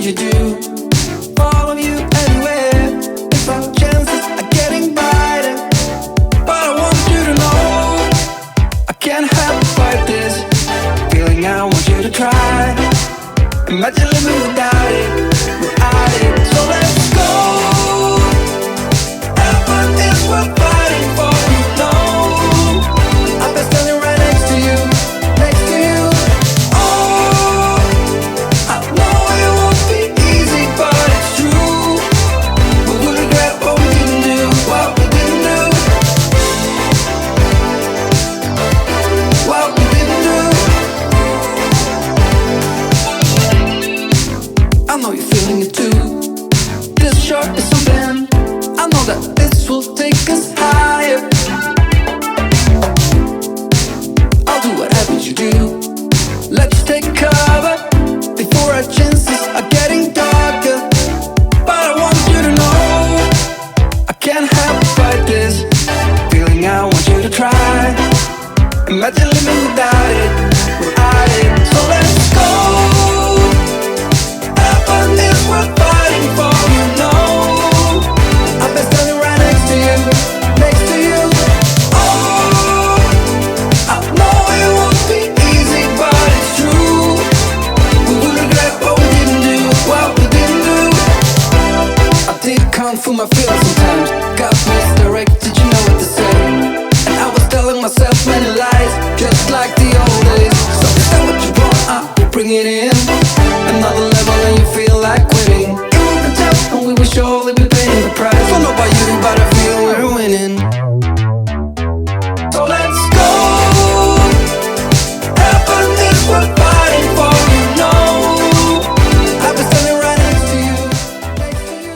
you do. Follow you anywhere. If our chances are getting brighter, but I want you to know I can't help but fight this feeling. I want you to try. Imagine living without it, without it. So let's go. Heaven is worth fighting for, you know. I've been standing right next to you, next to you. Oh, I know it won't be easy, but it's true. We will regret what we didn't do, what we didn't do, what we didn't do. I know you're feeling it too. This short is something. I know that this will take us higher. I'll do whatever you do. Let's take cover before our chances are getting darker. But I want you to know I can't help but fight this feeling. I want you to try. Imagine living without it, without it. So let's go. Heaven is worth fighting for, you know. I've been standing right next to you, next to you. Oh, I know it won't be easy, but it's true. We will regret what we didn't do, what we didn't do. I did kung fu my feelings sometimes. Got misdirected, you know what to say. And I was telling myself many lies, just like the old days. So is that what you want? I will bring it in. Another level and you feel like quitting. It will be tough and we will surely be paying the price. Don't know about you, but I feel we're winning. So let's go. Heaven is worth fighting for, you know. I've been standing right next to you, next to you.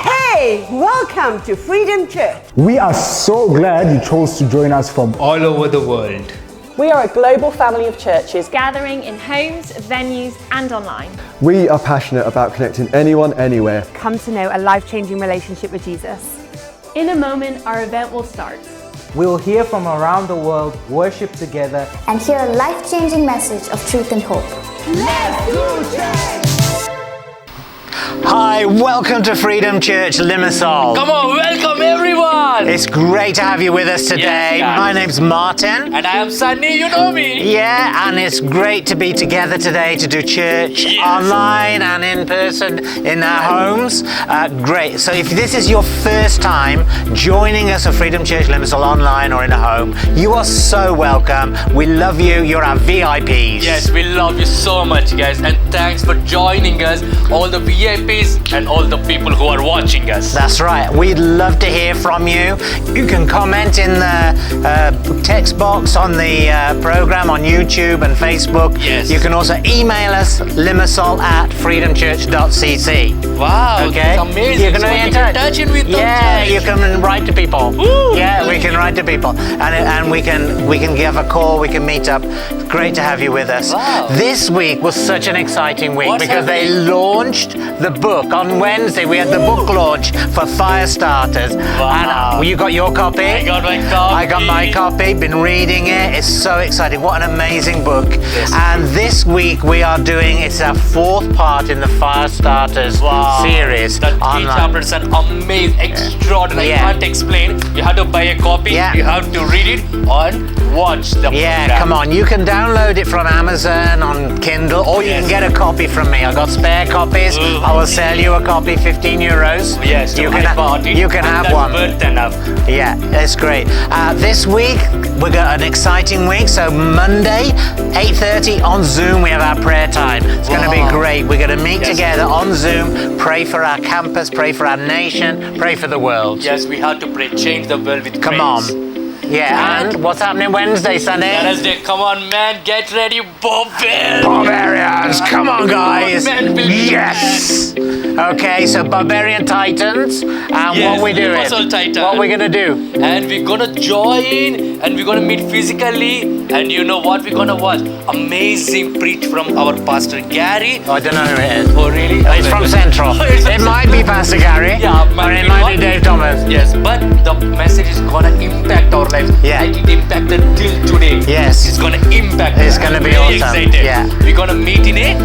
Hey, welcome to Freedom Church. We are so glad you chose to join us from all over the world. We are a global family of churches gathering in homes, venues and online. We are passionate about connecting anyone, anywhere. Come to know a life-changing relationship with Jesus. In a moment, our event will start. We will hear from around the world, worship together, and hear a life-changing message of truth and hope. Let's do church! Hi, welcome to Freedom Church Limassol. Come on, welcome everyone. It's great to have you with us today. Yes, my name's Martin. And I am Sunny, you know me. Yeah, and it's great to be together today to do church online and in person in our homes. Great. So if this is your first time joining us at Freedom Church Limassol online or in a home, you are so welcome. We love you. You're our VIPs. Yes, we love you so much, guys. And thanks for joining us, all the VIPs and all the people who are watching us. That's right. We'd love to hear from you. You can comment in the text box on the program on YouTube and Facebook. Yes. You can also email us limassol@freedomchurch.cc. Wow, okay. That's amazing. You can so get in touch with them. Yeah, you can write to people. Woo. Yeah, we can write to people, and we can give a call. We can meet up. Great to have you with us. Wow. This week was such an exciting week because happening? they launched the book on Wednesday. We had the book launch for Firestarters. Wow. And you got your copy? I got my copy. I got my copy. Been reading it. It's so exciting. What an amazing book. Yes. And this week we are doing, it's our fourth part in the Firestarters series. The three online. chapters are amazing, extraordinary. Yeah. I can't explain. You have to buy a copy. Yeah. You have to read it and watch the program. Come on. You can download it from Amazon on Kindle, or you can get a copy from me. I got spare copies. I will sell you a copy, €15. Yes, you can have one. Worth enough. Yeah, it's great. This week we got an exciting week. So Monday, 8:30 on Zoom, we have our prayer time. It's going to be great. We're going to meet together on Zoom, pray for our campus, pray for our nation, pray for the world. Yes, we have to pray, change the world with Come praise. on. Yeah, and what's happening Wednesday, Sunday? Wednesday, come on, man, get ready, Barbarians! Barbarians, come on, guys! Come on, man, yes! Okay, so Barbarian Titans, and yes, what we doing? Limassol Titan. What we gonna do? And we're gonna join, and we're gonna meet physically, and you know what we're gonna watch? Amazing preach from our Pastor Gary. Oh, I don't know who it is. Oh, really? It's from Central. It might be Pastor Gary. Yeah, or it might be Dave Thomas. Yes, but the message is gonna impact our lives. Yeah. Like it impacted till today. Yes. It's gonna impact. It's gonna be really awesome. excited. Yeah. We're gonna meet in it.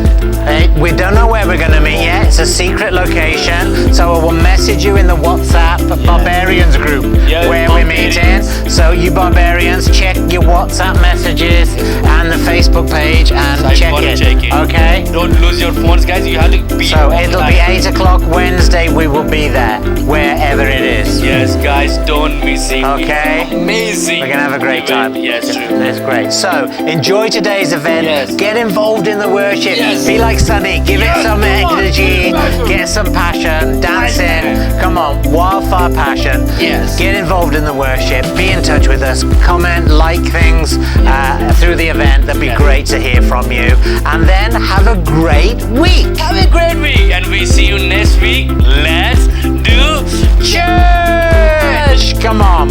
We don't know where we're gonna meet yet. It's a secret location, so I will message you in the WhatsApp Barbarians group where we're meeting. So you barbarians, check your WhatsApp messages and the Facebook page and check it. Okay? Don't lose your phones, guys. You have to be So it'll be 8 o'clock Wednesday. We will be there, wherever it is. Yes, guys, don't miss it. Okay? It's amazing. We're gonna have a great time. Yes, true. That's great. So enjoy today's event. Yes. Get involved in the worship. Yes. Be like Sunny. Give it some energy. Get some passion. Dancing. Come on, wildfire passion. Yes. Get involved in the worship. Be in touch with us. Comment, like things through the event. That'd be great to hear from you. And then have a great week. Have a great week, and we see you next week. Let's do church. Come on.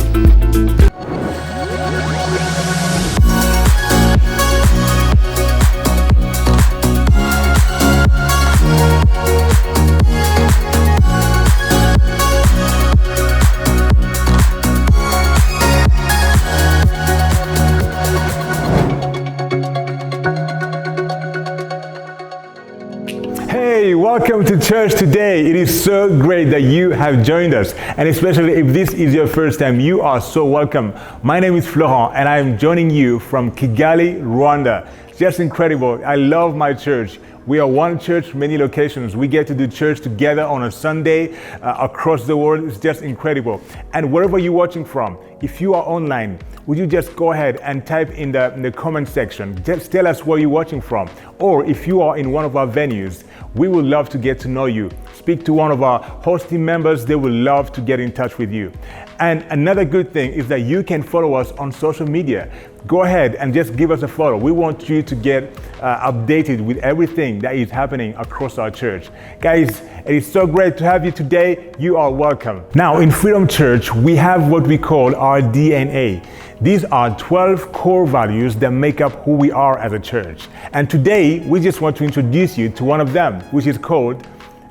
Hey, welcome to church today. It is so great that you have joined us. And especially if this is your first time, you are so welcome. My name is Florent and I am joining you from Kigali, Rwanda. Just incredible. I love my church. We are one church, many locations. We get to do church together on a Sunday across the world. It's just incredible. And wherever you're watching from, if you are online, would you just go ahead and type in the comment section. Just tell us where you're watching from. Or if you are in one of our venues, we would love to get to know you. Speak to one of our hosting members. They would love to get in touch with you. And another good thing is that you can follow us on social media. Go ahead and just give us a follow. We want you to get updated with everything that is happening across our church. Guys, it is so great to have you today. You are welcome. Now, in Freedom Church, we have what we call our DNA. These are 12 core values that make up who we are as a church. And today, we just want to introduce you to one of them, which is called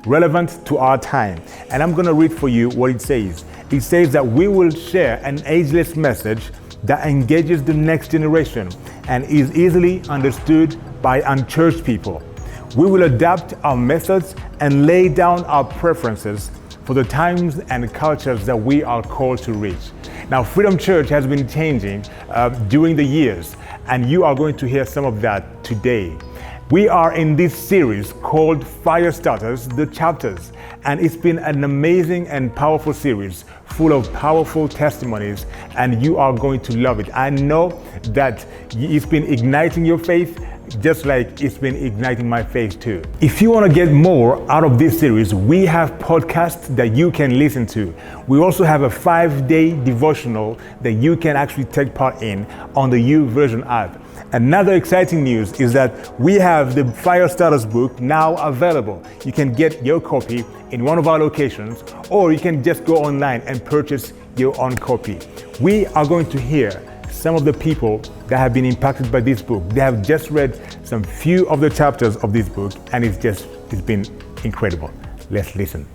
Relevant to Our Time. And I'm going to read for you what it says. It says that we will share an ageless message that engages the next generation and is easily understood by unchurched people. We will adapt our methods and lay down our preferences for the times and cultures that we are called to reach. Now, Freedom Church has been changing during the years, and you are going to hear some of that today. We are in this series called Firestarters, the chapters, and it's been an amazing and powerful series full of powerful testimonies, and you are going to love it. I know that it's been igniting your faith, just like it's been igniting my faith too. If you want to get more out of this series, we have podcasts that you can listen to. We also have a 5-day devotional that you can actually take part in on the YouVersion app. Another exciting news is that we have the Firestarters book now available. You can get your copy in one of our locations, or you can just go online and purchase your own copy. We are going to hear some of the people that have been impacted by this book. They have just read some few of the chapters of this book, and it's been incredible. Let's listen.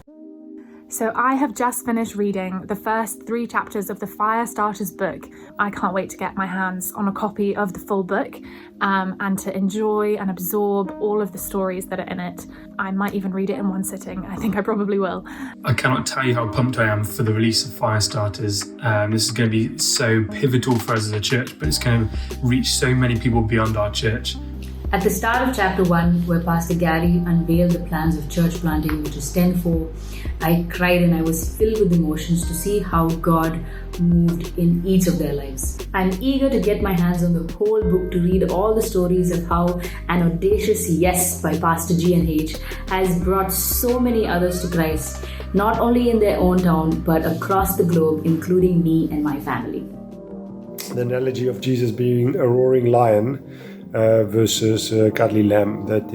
So I have just finished reading the first 3 chapters of the Firestarters book. I can't wait to get my hands on a copy of the full book and to enjoy and absorb all of the stories that are in it. I might even read it in one sitting. I think I probably will. I cannot tell you how pumped I am for the release of Firestarters. This is going to be so pivotal for us as a church, but it's going to reach so many people beyond our church. At the start of chapter 1, where Pastor Gary unveiled the plans of church planting, which is 10-4, I cried and I was filled with emotions to see how God moved in each of their lives. I'm eager to get my hands on the whole book to read all the stories of how an audacious yes by Pastor G&H has brought so many others to Christ, not only in their own town, but across the globe, including me and my family. The analogy of Jesus being a roaring lion versus a cuddly lamb, that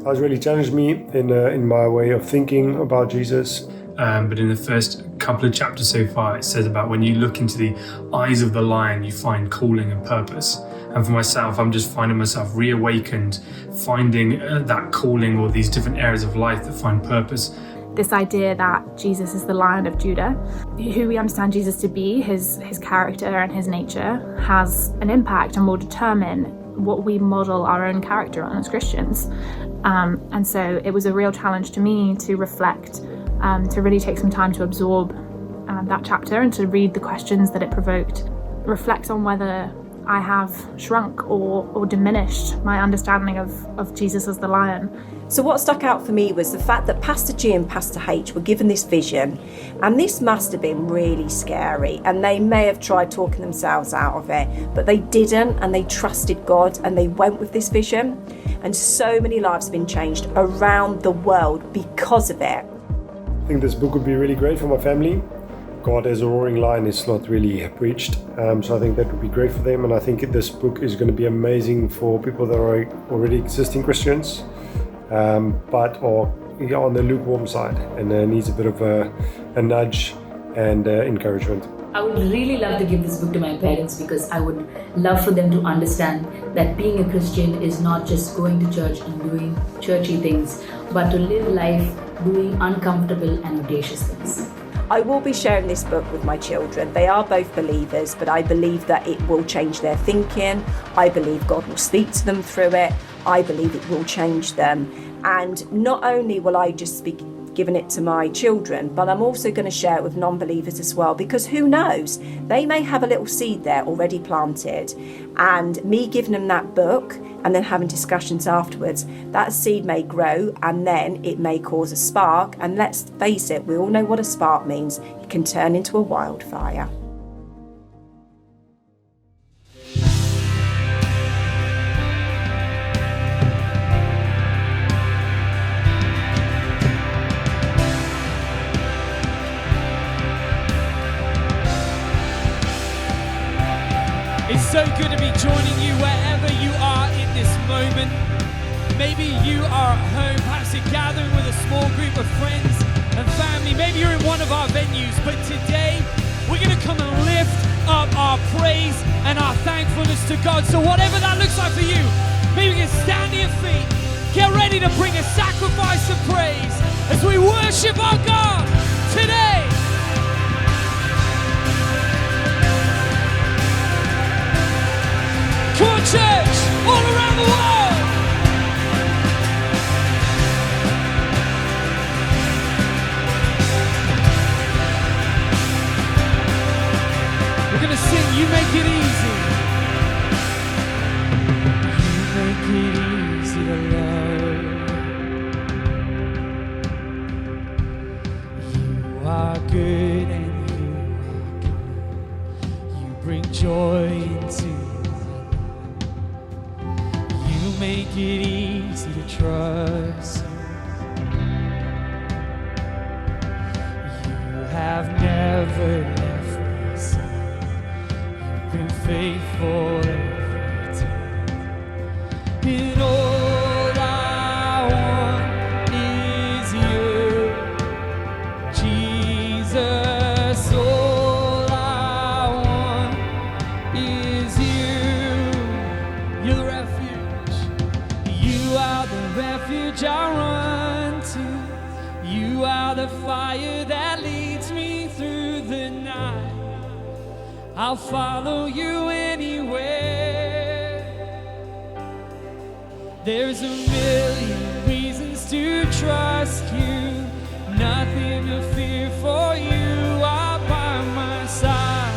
has really challenged me in my way of thinking about Jesus. But in the first couple of chapters so far, it says about when you look into the eyes of the lion, you find calling and purpose. And for myself, I'm just finding myself reawakened, finding that calling or these different areas of life that find purpose. This idea that Jesus is the Lion of Judah, who we understand Jesus to be, his character and his nature, has an impact and will determine what we model our own character on as Christians. And so it was a real challenge to me to reflect, to really take some time to absorb that chapter and to read the questions that it provoked, reflect on whether I have shrunk or diminished my understanding of Jesus as the lion. So what stuck out for me was the fact that Pastor G and Pastor H were given this vision, and this must have been really scary, and they may have tried talking themselves out of it, but they didn't, and they trusted God and they went with this vision, and so many lives have been changed around the world because of it. I think this book would be really great for my family. God as a roaring lion is not really preached, so I think that would be great for them, and I think this book is going to be amazing for people that are already existing Christians, but are on the lukewarm side and needs a bit of a nudge and encouragement. I would really love to give this book to my parents because I would love for them to understand that being a Christian is not just going to church and doing churchy things, but to live life doing uncomfortable and audacious things. I will be sharing this book with my children. They are both believers, but I believe that it will change their thinking. I believe God will speak to them through it. I believe it will change them. And not only will I just be giving it to my children, but I'm also going to share it with non-believers as well, because who knows, they may have a little seed there already planted, and me giving them that book and then having discussions afterwards, that seed may grow and then it may cause a spark, and let's face it, we all know what a spark means. It can turn into a wildfire. It's so good to be joining you wherever you are in this moment. Maybe you are at home, perhaps you're gathering with a small group of friends and family. Maybe you're in one of our venues, but today we're going to come and lift up our praise and our thankfulness to God. So whatever that looks like for you, maybe you can stand to your feet, get ready to bring a sacrifice of praise as we worship our God today. Come on, church, all around the world. We're gonna sing, You Make It Easy. You make it easy to love. You are good and you are good. You bring joy into. You make it easy to trust. You have never left me, son. You've been faithful every time. And all I want is you, Jesus. All I want is you. You're the refuge. You are the refuge I run to. You are the fire that leads me through the night. I'll follow you anywhere. There's a million reasons to trust you. Nothing to fear, for you are by my side.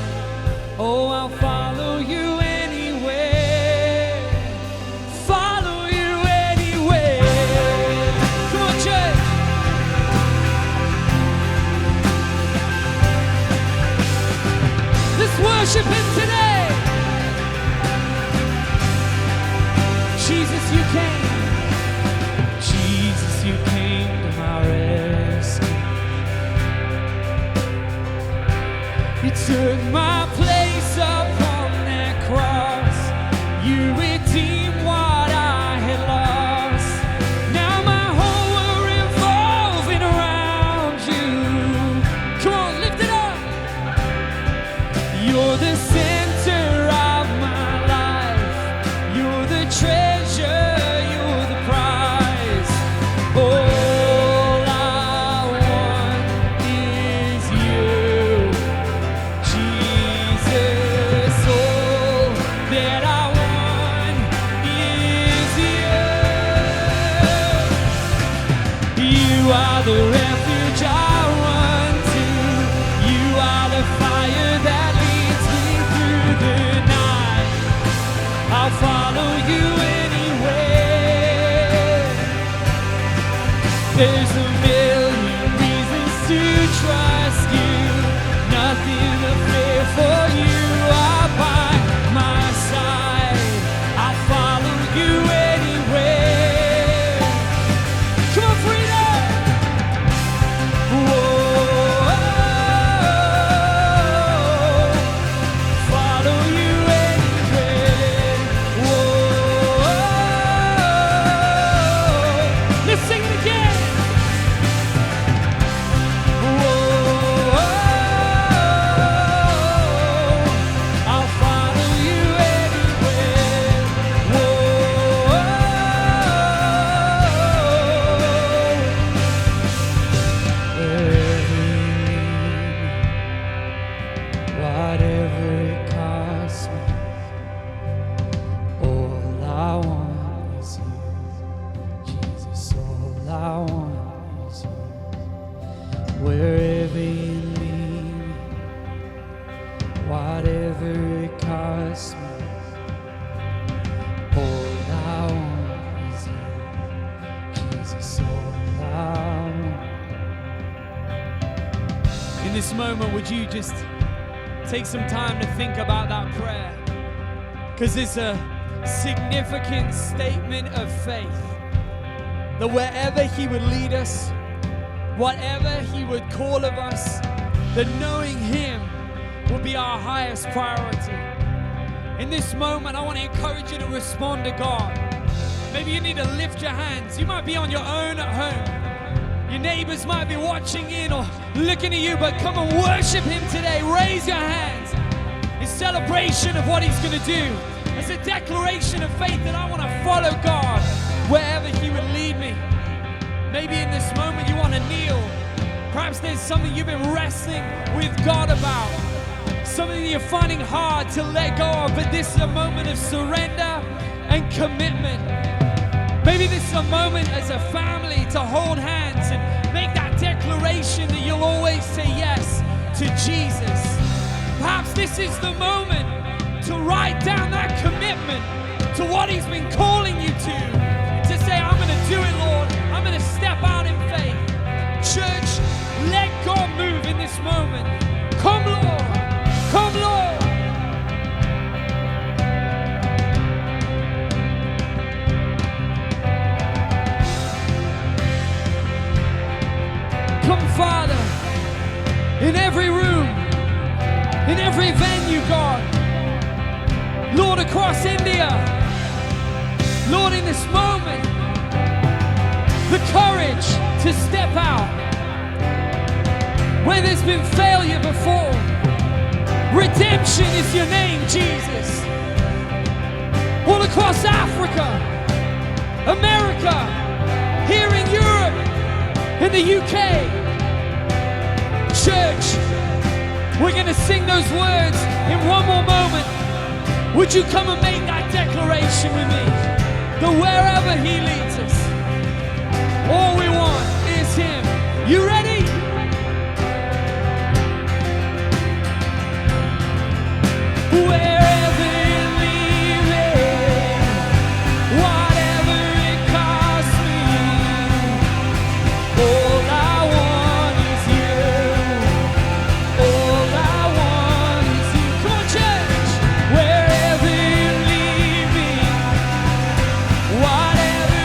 Oh, I'll follow you anywhere. Follow you anywhere. Come on, church. Let's worship him today. Jesus, you came. Jesus, you came to my rescue. You took my place upon that cross. You redeemed what I had lost. Now my whole world revolving around you. Come on, lift it up. You're the center of my life. You're the treasure. You're the prize. All I want is you, Jesus. are the refuge I run to. You are the fire that leads me through the night. I'll follow you anywhere. There's a million reasons to trust you. Nothing to fear, for you are by my side. I'll follow you anywhere. Come on, freedom! Whoa, follow you anywhere. Whoa, let's sing it again. I'll follow you anywhere. Whatever it costs me, all I want is you. Jesus, all I want is you. Wherever you lead me, whatever it costs me, all I want is you. Jesus, all I want. In this moment, would you just take some time to think about that prayer? Because it's a significant statement of faith that wherever He would lead us, whatever He would call of us, that knowing Him will be our highest priority. In this moment, I want to encourage you to respond to God. Maybe you need to lift your hands. You might be on your own at home. Your neighbors might be watching in or looking at you, but come and worship Him today. Raise your hands in celebration of what He's going to do. It's a declaration of faith that I want to follow God wherever He would lead me. Maybe in this moment you want to kneel. Perhaps there's something you've been wrestling with God about, something that you're finding hard to let go of, but this is a moment of surrender and commitment. Maybe this is a moment as a family to hold hands and make that declaration that you'll always say yes to Jesus. Perhaps this is the moment to write down that commitment to what He's been calling you to say, I'm going to do it, Lord. I'm going to step out in faith. Church, let God move in this moment. Come, Lord. Come, Lord. Come, Father, in every room, in every venue, God. Lord, across India. Lord, in this moment, the courage to step out where there's been failure before. Redemption is your name, Jesus. All across Africa, America, here in Europe, in the UK. Church, we're going to sing those words in one more moment. Would you come and make that declaration with me? That wherever He leads us, all we want is Him. You ready? Wherever you lead me, whatever it costs me, all I want is you. All I want is you. Come on, church. Wherever you lead me, whatever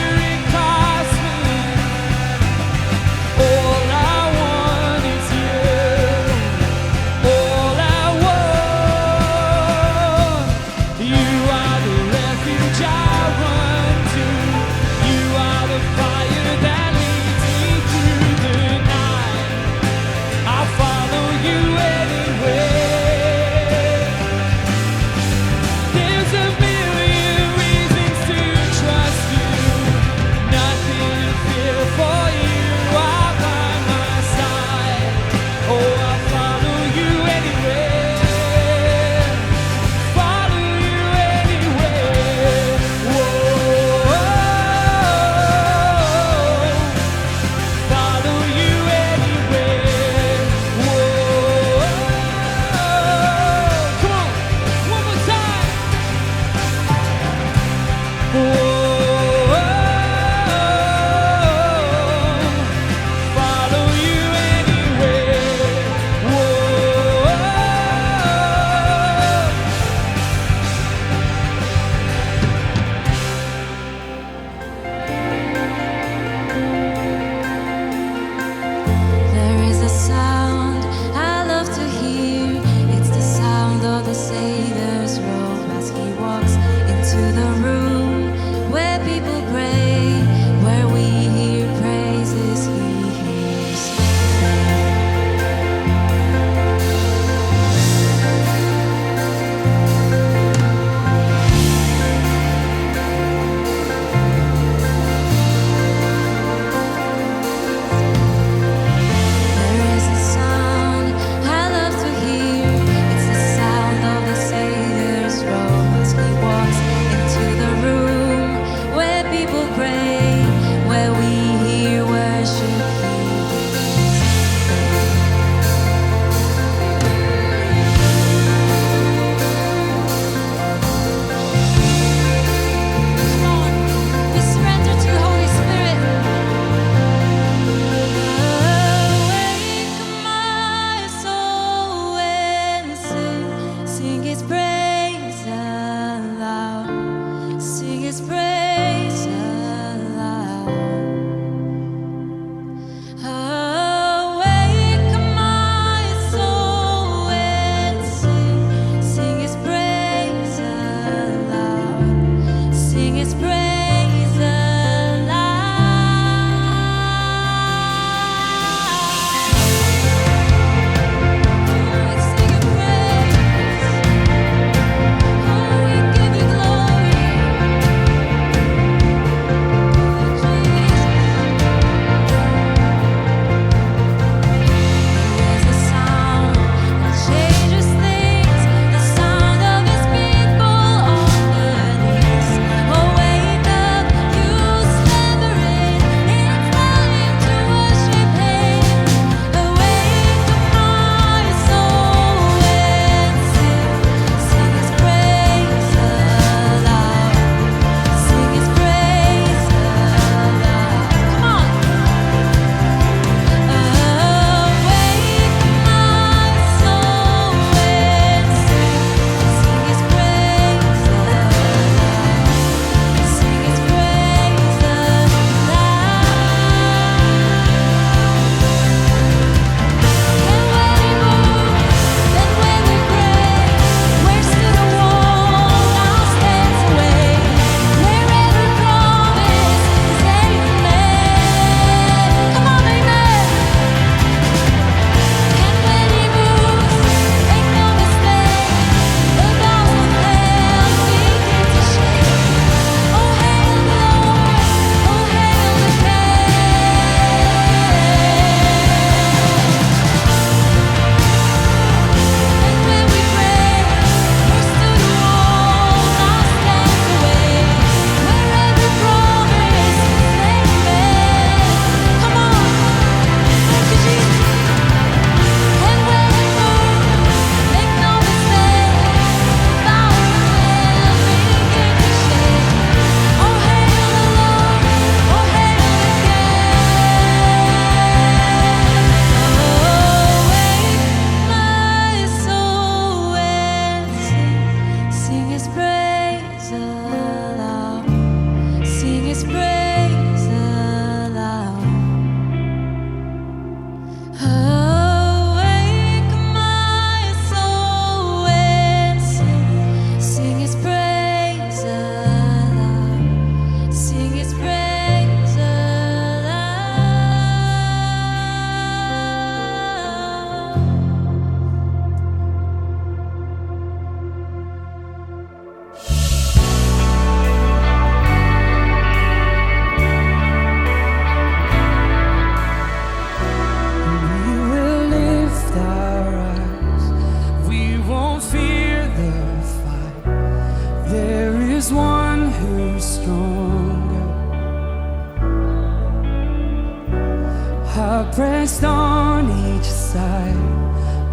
are pressed on each side.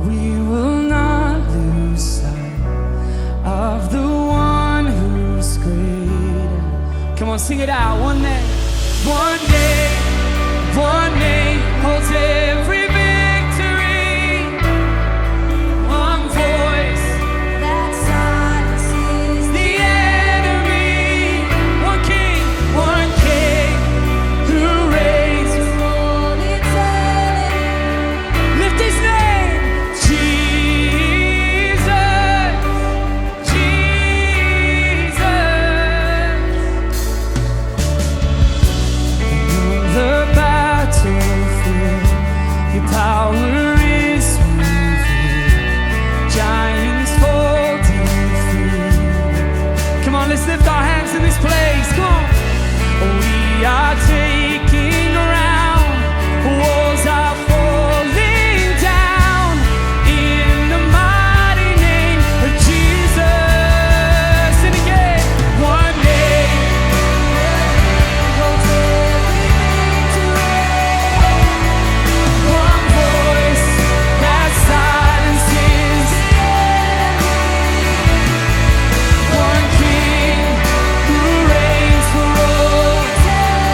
We will not lose sight of the one who's greater. Come on, sing it out. One name holds every victory. One voice that silences the enemy. One king who reigns for all eternity. Lift his name, Jesus, Jesus. The battlefield, your power is revealed. Giants fall defeated. Come on, let's lift our hands in this place. Come on. We are taking ground. Walls are falling down in the mighty name of Jesus. And again, one name holds every victory. One voice that silences the enemy. One king who reigns for all eternity.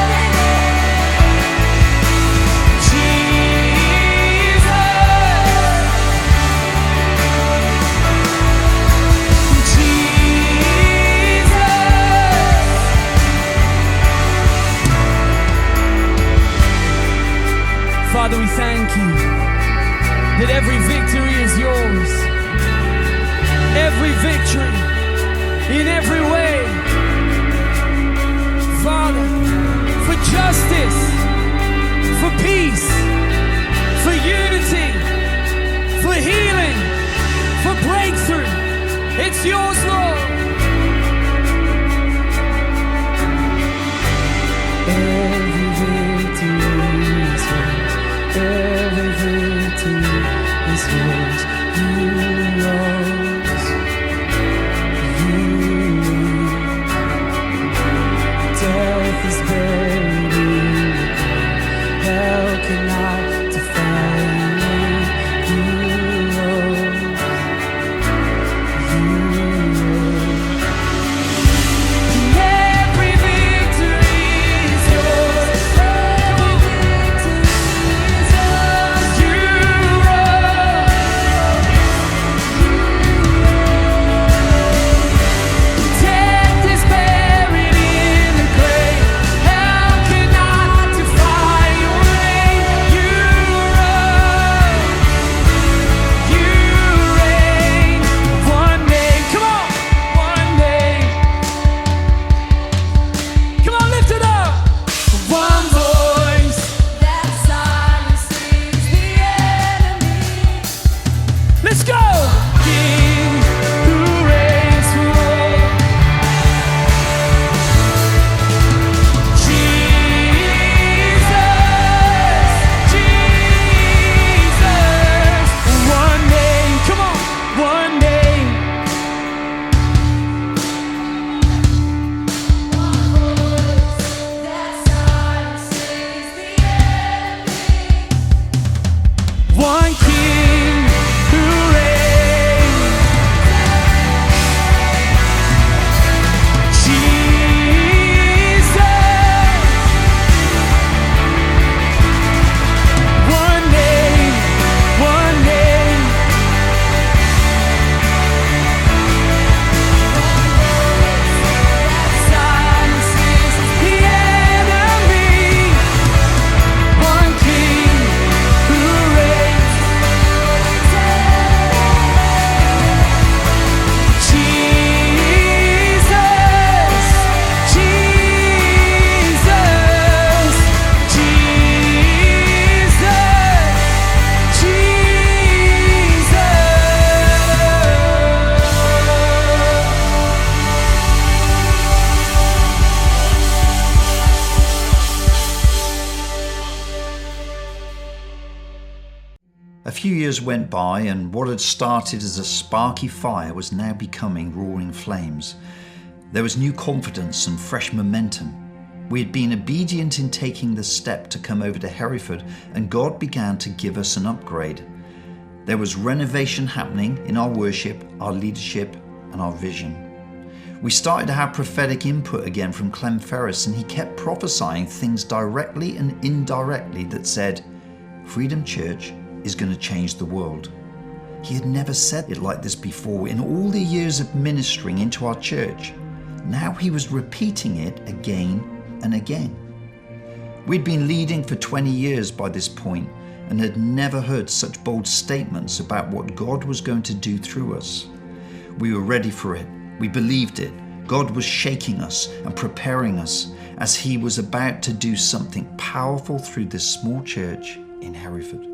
Father, we thank you that every victory is yours. Every victory, in every way. Father, for justice, for peace, for unity, for healing, for breakthrough. It's yours, Lord. Every victory is yours. Every victory is yours. You rose. You reign. Death is buried in the grave. Hell cannot defy you. You rose. You reign. And every victory is yours. Every victory is yours. You rose. Death is buried in the grave. Hell cannot defy your reign. You rose. You reign. One name. Come on. One name. Come on, lift it up. One voice that silences the enemy. Let's go. King who reigns for all. Jesus. One name. Come on. One name. One king who reigns. Jesus. One name. One name. Silences the enemy. One king who reigns. Jesus, Jesus, Jesus, A few years went by, and what had started as a sparky fire was now becoming roaring flames. There was new confidence and fresh momentum. We had been obedient in taking the step to come over to Hereford, and God began to give us an upgrade. There was renovation happening in our worship, our leadership, and our vision. We started to have prophetic input again from Clem Ferris, and he kept prophesying things directly and indirectly that said, Freedom Church is going to change the world. He had never said it like this before in all the years of ministering into our church. Now he was repeating it again and again. We'd been leading for 20 years by this point and had never heard such bold statements about what God was going to do through us. We were ready for it. We believed it. God was shaking us and preparing us as he was about to do something powerful through this small church in Hereford.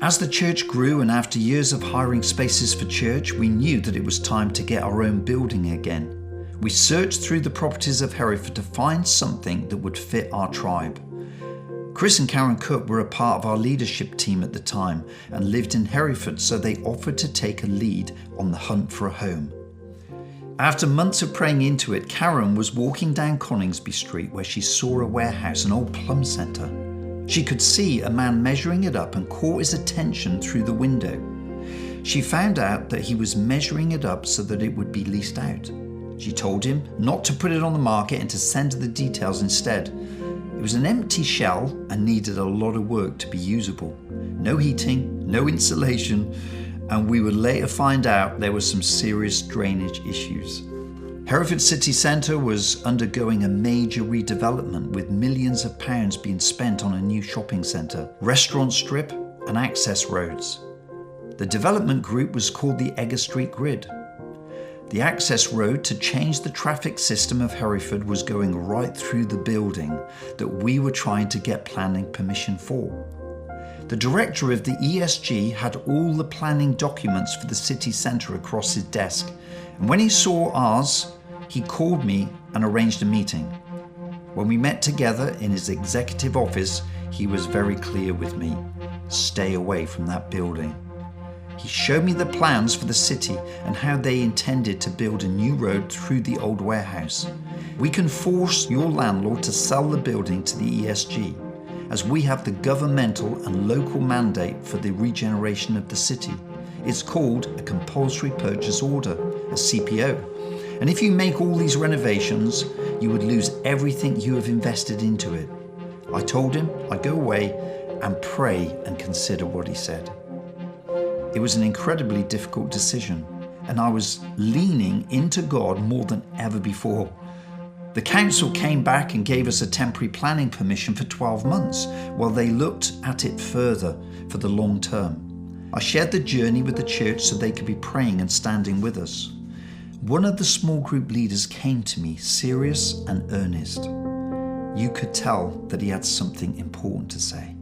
As the church grew and after years of hiring spaces for church, we knew that it was time to get our own building again. We searched through the properties of Hereford to find something that would fit our tribe. Chris and Karen Cook were a part of our leadership team at the time and lived in Hereford, so they offered to take a lead on the hunt for a home. After months of praying into it, Karen was walking down Coningsby Street where she saw a warehouse, an old plum centre. She could see a man measuring it up and caught his attention through the window. She found out that he was measuring it up so that it would be leased out. She told him not to put it on the market and to send her the details instead. It was an empty shell and needed a lot of work to be usable. No heating, no insulation, and we would later find out there were some serious drainage issues. Hereford City Centre was undergoing a major redevelopment with millions of pounds being spent on a new shopping centre, restaurant strip and access roads. The development group was called the Egger Street Grid. The access road to change the traffic system of Hereford was going right through the building that we were trying to get planning permission for. The director of the ESG had all the planning documents for the city centre across his desk, and when he saw ours, he called me and arranged a meeting. When we met together in his executive office, he was very clear with me. Stay away from that building. He showed me the plans for the city and how they intended to build a new road through the old warehouse. We can force your landlord to sell the building to the ESG, as we have the governmental and local mandate for the regeneration of the city. It's called a compulsory purchase order, a CPO. And if you make all these renovations, you would lose everything you have invested into it. I told him I'd go away and pray and consider what he said. It was an incredibly difficult decision, and I was leaning into God more than ever before. The council came back and gave us a temporary planning permission for 12 months while they looked at it further for the long term. I shared the journey with the church so they could be praying and standing with us. One of the small group leaders came to me, serious and earnest. You could tell that he had something important to say.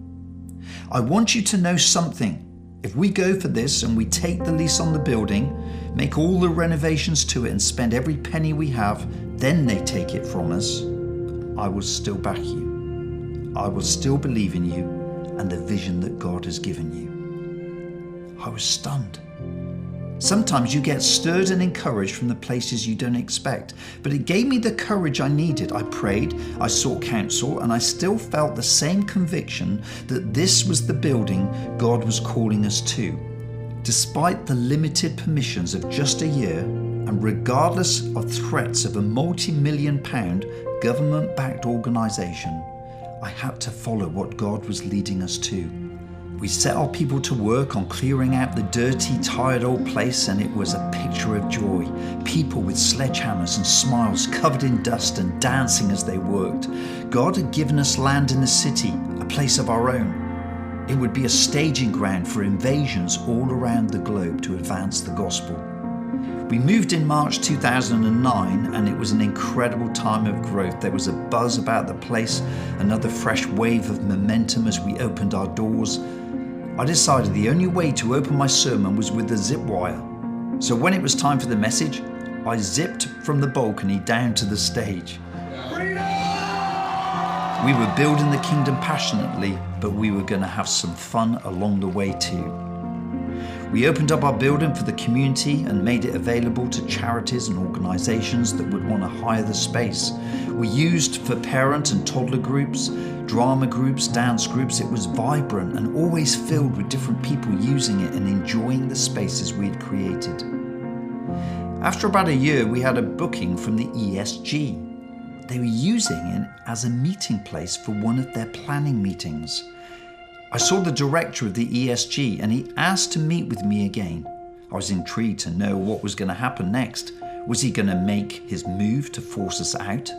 I want you to know something. If we go for this and we take the lease on the building, make all the renovations to it and spend every penny we have, then they take it from us, I will still back you. I will still believe in you and the vision that God has given you. I was stunned. Sometimes you get stirred and encouraged from the places you don't expect, but it gave me the courage I needed. I prayed, I sought counsel, and I still felt the same conviction that this was the building God was calling us to. Despite the limited permissions of just a year, and regardless of threats of a multi-million-pound government-backed organisation, I had to follow what God was leading us to. We set our people to work on clearing out the dirty, tired old place, and it was a picture of joy. People with sledgehammers and smiles covered in dust and dancing as they worked. God had given us land in the city, a place of our own. It would be a staging ground for invasions all around the globe to advance the gospel. We moved in March 2009, and it was an incredible time of growth. There was a buzz about the place, another fresh wave of momentum as we opened our doors. I decided the only way to open my sermon was with a zip wire. So when it was time for the message, I zipped from the balcony down to the stage. We were building the kingdom passionately, but we were going to have some fun along the way too. We opened up our building for the community and made it available to charities and organisations that would want to hire the space. We used for parent and toddler groups, drama groups, dance groups. It was vibrant and always filled with different people using it and enjoying the spaces we had created. After about a year, we had a booking from the ESG. They were using it as a meeting place for one of their planning meetings. I saw the director of the ESG and he asked to meet with me again. I was intrigued to know what was going to happen next. Was he going to make his move to force us out?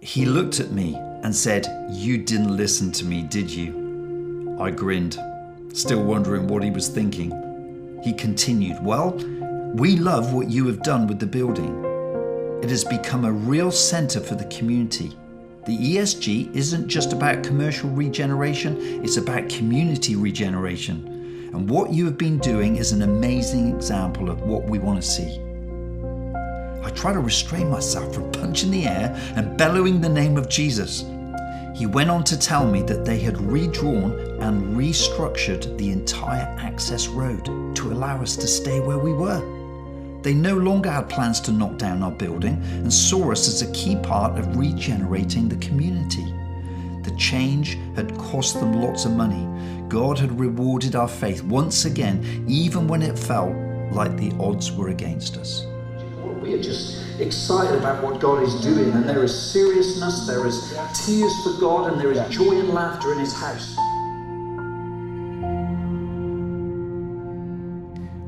He looked at me and said, "You didn't listen to me, did you?" I grinned, still wondering what he was thinking. He continued, "Well, we love what you have done with the building. It has become a real centre for the community. The ESG isn't just about commercial regeneration, it's about community regeneration. And what you have been doing is an amazing example of what we want to see." I tried to restrain myself from punching the air and bellowing the name of Jesus. He went on to tell me that they had redrawn and restructured the entire access road to allow us to stay where we were. They no longer had plans to knock down our building and saw us as a key part of regenerating the community. The change had cost them lots of money. God had rewarded our faith once again, even when it felt like the odds were against us. We are just excited about what God is doing, and there is seriousness, there is tears for God, and there is joy and laughter in His house.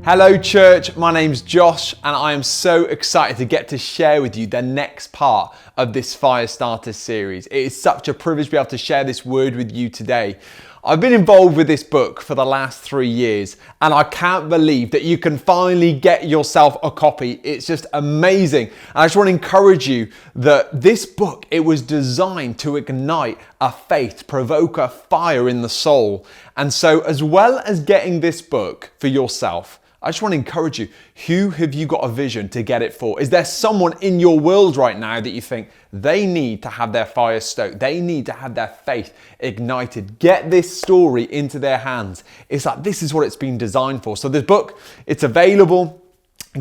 Hello church, my name's Josh and I am so excited to get to share with you the next part of this Firestarter series. It is such a privilege to be able to share this word with you today. I've been involved with this book for the last 3 years and I can't believe that you can finally get yourself a copy. It's just amazing. And I just want to encourage you that this book, it was designed to ignite a faith, provoke a fire in the soul. And so as well as getting this book for yourself, I just want to encourage you, who have you got a vision to get it for? Is there someone in your world right now that you think they need to have their fire stoked? They need to have their faith ignited. Get this story into their hands. It's like, this is what it's been designed for. So this book, it's available.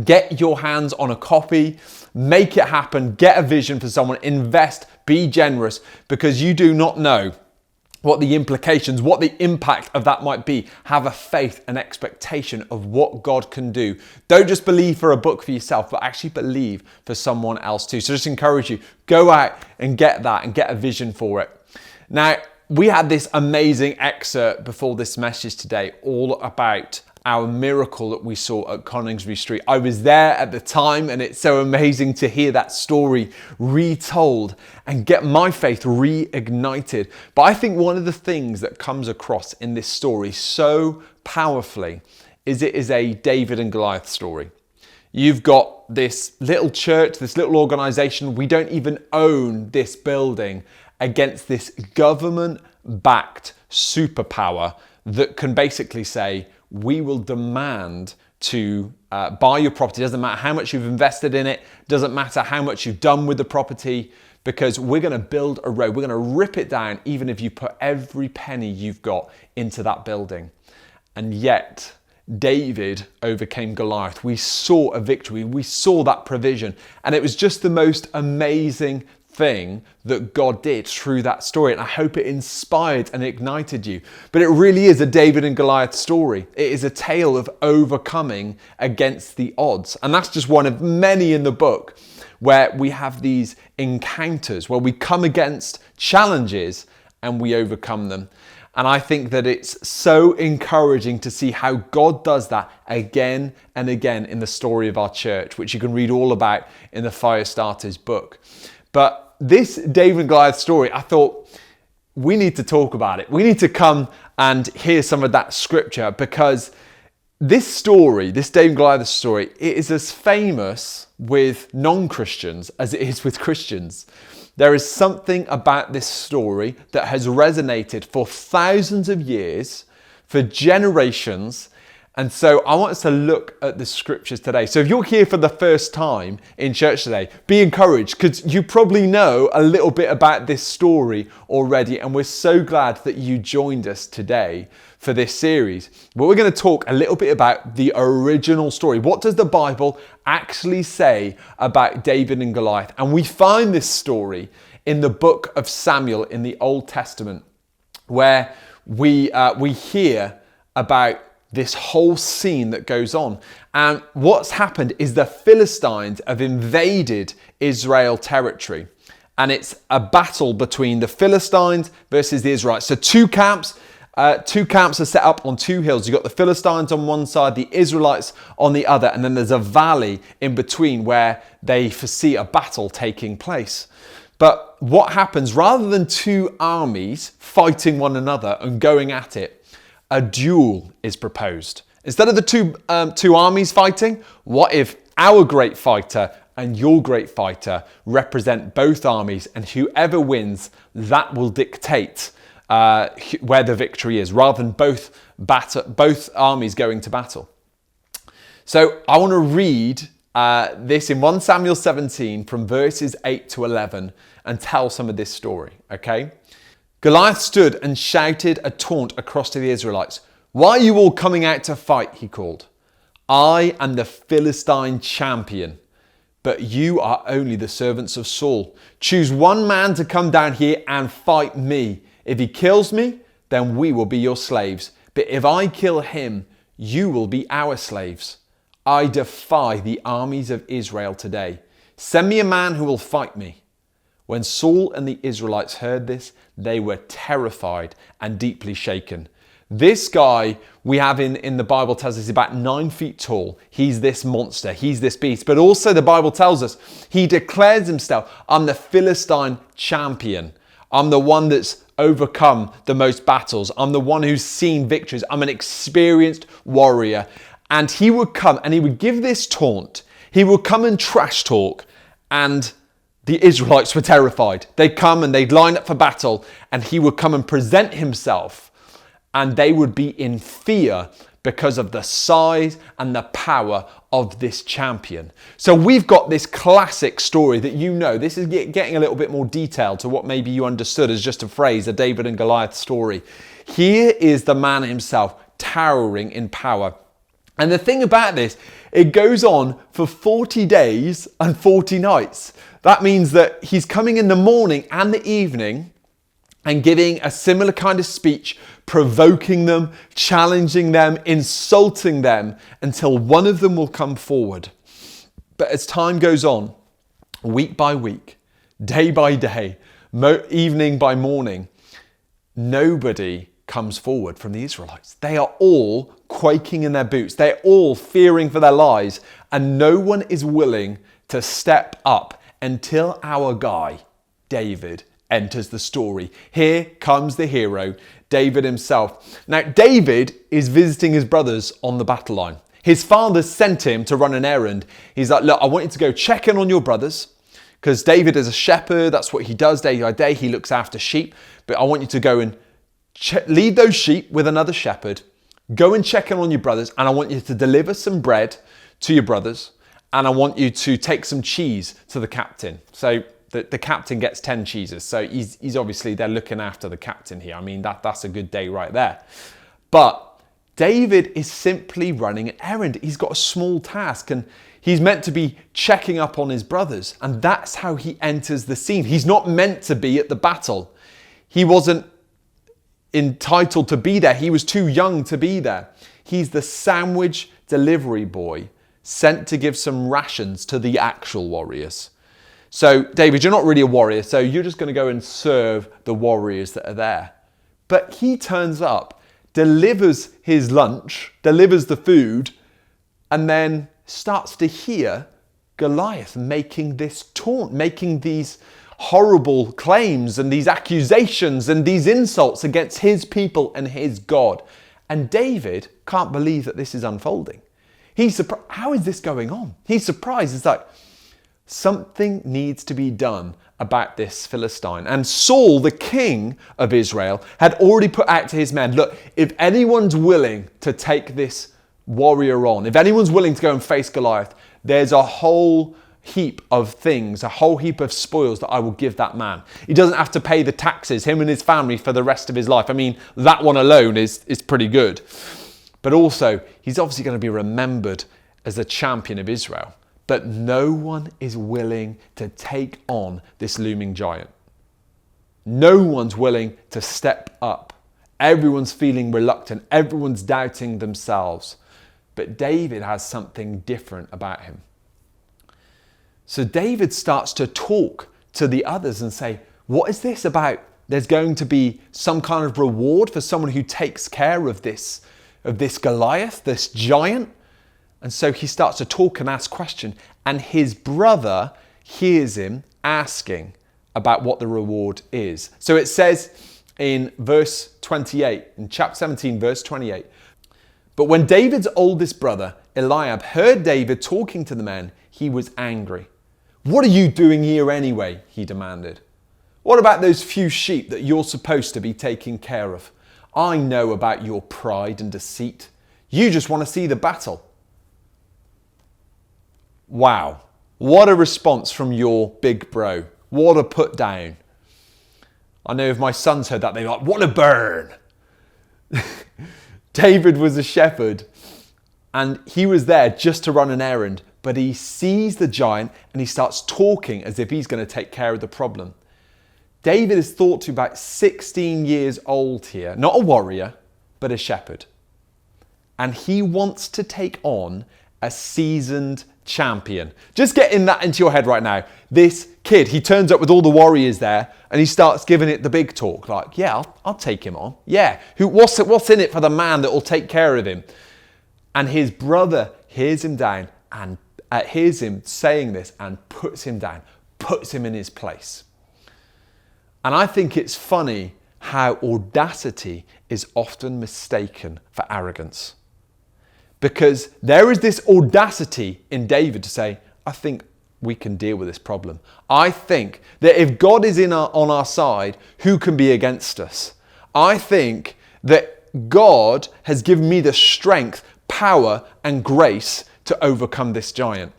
Get your hands on a copy. Make it happen. Get a vision for someone. Invest. Be generous, because you do not know what the implications, what the impact of that might be. Have a faith and expectation of what God can do. Don't just believe for a book for yourself, but actually believe for someone else too. So just encourage you, go out and get that and get a vision for it. Now, we had this amazing excerpt before this message today, all about our miracle that we saw at Coningsby Street. I was there at the time and it's so amazing to hear that story retold and get my faith reignited. But I think one of the things that comes across in this story so powerfully is it is a David and Goliath story. You've got this little church, this little organization. We don't even own this building, against this government-backed superpower that can basically say, we will demand to buy your property. Doesn't matter how much you've invested in it. Doesn't matter how much you've done with the property, because we're going to build a road. We're going to rip it down, even if you put every penny you've got into that building. And yet, David overcame Goliath. We saw a victory. We saw that provision. And it was just the most amazing thing that God did through that story, and I hope it inspired and ignited you. But it really is a David and Goliath story. It is a tale of overcoming against the odds, and that's just one of many in the book where we have these encounters where we come against challenges and we overcome them. And I think that it's so encouraging to see how God does that again and again in the story of our church, which you can read all about in the Firestarters book. But this David and Goliath story, I thought we need to talk about it. We need to come and hear some of that scripture, because this story, this David and Goliath story, it is as famous with non-Christians as it is with Christians. There is something about this story that has resonated for thousands of years, for generations, And so I want us to look at the scriptures today. So if you're here for the first time in church today, be encouraged, because you probably know a little bit about this story already. And we're so glad that you joined us today for this series. But we're going to talk a little bit about the original story. What does the Bible actually say about David and Goliath? And we find this story in the book of Samuel in the Old Testament, where we hear about this whole scene that goes on. And what's happened is the Philistines have invaded Israel territory. And it's a battle between the Philistines versus the Israelites. So two camps are set up on two hills. You've got the Philistines on one side, the Israelites on the other. And then there's a valley in between where they foresee a battle taking place. But what happens, rather than two armies fighting one another and going at it, a duel is proposed. Instead of the two armies fighting, what if our great fighter and your great fighter represent both armies, and whoever wins, that will dictate where the victory is, rather than both armies going to battle. So I want to read this in 1 Samuel 17 from verses 8 to 11 and tell some of this story, okay? Goliath stood and shouted a taunt across to the Israelites. "Why are you all coming out to fight?" he called. "I am the Philistine champion, but you are only the servants of Saul. Choose one man to come down here and fight me. If he kills me, then we will be your slaves. But if I kill him, you will be our slaves. I defy the armies of Israel today. Send me a man who will fight me." When Saul and the Israelites heard this, they were terrified and deeply shaken. This guy we have in the Bible tells us he's about 9 feet tall. He's this monster. He's this beast. But also the Bible tells us he declares himself, "I'm the Philistine champion. I'm the one that's overcome the most battles. I'm the one who's seen victories. I'm an experienced warrior." And he would come and he would give this taunt. He would come and trash talk, and the Israelites were terrified. They'd come and they'd line up for battle, and he would come and present himself, and they would be in fear because of the size and the power of this champion. So we've got this classic story that you know. This is getting a little bit more detailed to what maybe you understood as just a phrase, a David and Goliath story. Here is the man himself, towering in power. And the thing about this, it goes on for 40 days and 40 nights. That means that he's coming in the morning and the evening and giving a similar kind of speech, provoking them, challenging them, insulting them, until one of them will come forward. But as time goes on, week by week, day by day, evening by morning, nobody comes forward from the Israelites. They are all quaking in their boots. They're all fearing for their lives, and no one is willing to step up until our guy, David, enters the story. Here comes the hero, David himself. Now, David is visiting his brothers on the battle line. His father sent him to run an errand. He's like, "Look, I want you to go check in on your brothers," because David is a shepherd. That's what he does day by day. He looks after sheep. But I want you to go and lead those sheep with another shepherd. Go and check in on your brothers, and I want you to deliver some bread to your brothers, and I want you to take some cheese to the captain. So the captain gets 10 cheeses. So he's obviously, they're looking after the captain here. I mean, that's a good day right there. But David is simply running an errand. He's got a small task, and he's meant to be checking up on his brothers. And that's how he enters the scene. He's not meant to be at the battle. He wasn't entitled to be there. He was too young to be there. He's the sandwich delivery boy sent to give some rations to the actual warriors. So, David, you're not really a warrior, so you're just going to go and serve the warriors that are there. But he turns up, delivers his lunch, delivers the food, and then starts to hear Goliath making this taunt, making these horrible claims and these accusations and these insults against his people and his God. And David can't believe that this is unfolding. He's surprised. How is this going on? He's surprised. It's like, something needs to be done about this Philistine. And Saul, the king of Israel, had already put out to his men, look, if anyone's willing to take this warrior on. If anyone's willing to go and face Goliath, there's a whole heap of things, a whole heap of spoils that I will give that man. He doesn't have to pay the taxes, him and his family, for the rest of his life. I mean, that one alone is pretty good. But also, he's obviously going to be remembered as the champion of Israel. But no one is willing to take on this looming giant. No one's willing to step up. Everyone's feeling reluctant. Everyone's doubting themselves. But David has something different about him. So David starts to talk to the others and say, what is this about? There's going to be some kind of reward for someone who takes care of this Goliath, this giant. And so he starts to talk and ask questions. And his brother hears him asking about what the reward is. So it says in verse 28, in chapter 17, verse 28, but when David's oldest brother, Eliab, heard David talking to the men, he was angry. What are you doing here anyway? He demanded. What about those few sheep that you're supposed to be taking care of? I know about your pride and deceit. You just want to see the battle. Wow. What a response from your big bro. What a put down. I know if my sons heard that, they're like, what a burn. David was a shepherd and he was there just to run an errand, but he sees the giant and he starts talking as if he's going to take care of the problem. David is thought to be about 16 years old here, not a warrior, but a shepherd. And he wants to take on a seasoned champion. Just getting that into your head right now. This kid, he turns up with all the warriors there and he starts giving it the big talk. Like, yeah, I'll take him on. Yeah, what's in it for the man that will take care of him? And his brother hears him down and hears him saying this and puts him down, puts him in his place. And I think it's funny how audacity is often mistaken for arrogance. Because there is this audacity in David to say, I think we can deal with this problem. I think that if God is on our side, who can be against us? I think that God has given me the strength, power, and grace to overcome this giant.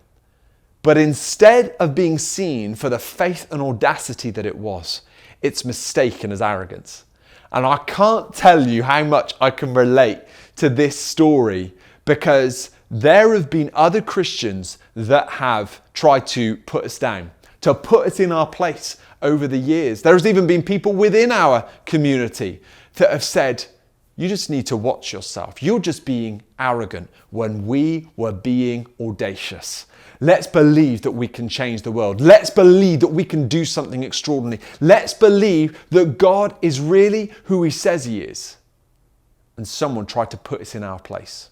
But instead of being seen for the faith and audacity that it was, it's mistaken as arrogance. And I can't tell you how much I can relate to this story, because there have been other Christians that have tried to put us down, to put us in our place over the years. There's even been people within our community that have said, you just need to watch yourself. You're just being arrogant when we were being audacious. Let's believe that we can change the world. Let's believe that we can do something extraordinary. Let's believe that God is really who he says he is. And someone tried to put us in our place.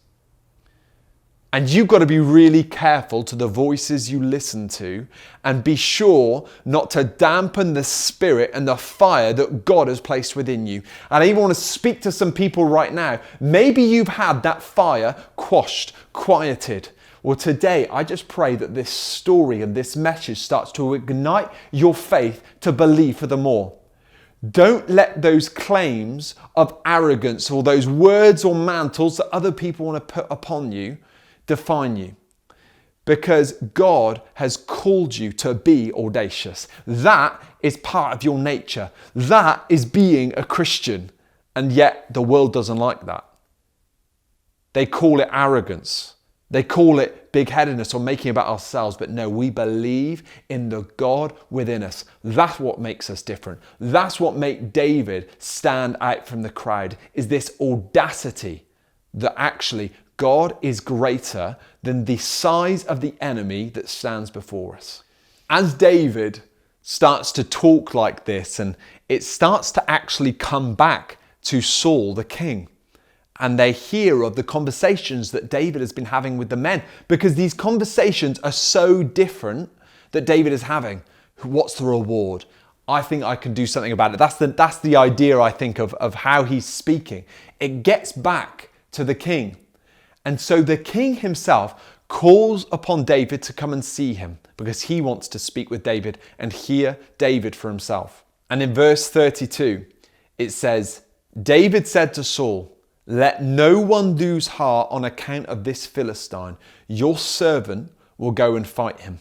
And you've got to be really careful to the voices you listen to and be sure not to dampen the spirit and the fire that God has placed within you. And I even want to speak to some people right now. Maybe you've had that fire quashed, quieted. Well, today, I just pray that this story and this message starts to ignite your faith to believe for the more. Don't let those claims of arrogance or those words or mantles that other people want to put upon you define you, because God has called you to be audacious. That is part of your nature. That is being a Christian. And yet the world doesn't like that. They call it arrogance. They call it big-headedness or making about ourselves. But no, we believe in the God within us. That's what makes us different. That's what made David stand out from the crowd, is this audacity that actually God is greater than the size of the enemy that stands before us. As David starts to talk like this, and it starts to actually come back to Saul, the king, and they hear of the conversations that David has been having with the men, because these conversations are so different that David is having. What's the reward? I think I can do something about it. That's the idea, I think, of how he's speaking. It gets back to the king. And so the king himself calls upon David to come and see him, because he wants to speak with David and hear David for himself. And in verse 32, it says, David said to Saul, Let no one lose heart on account of this Philistine. Your servant will go and fight him.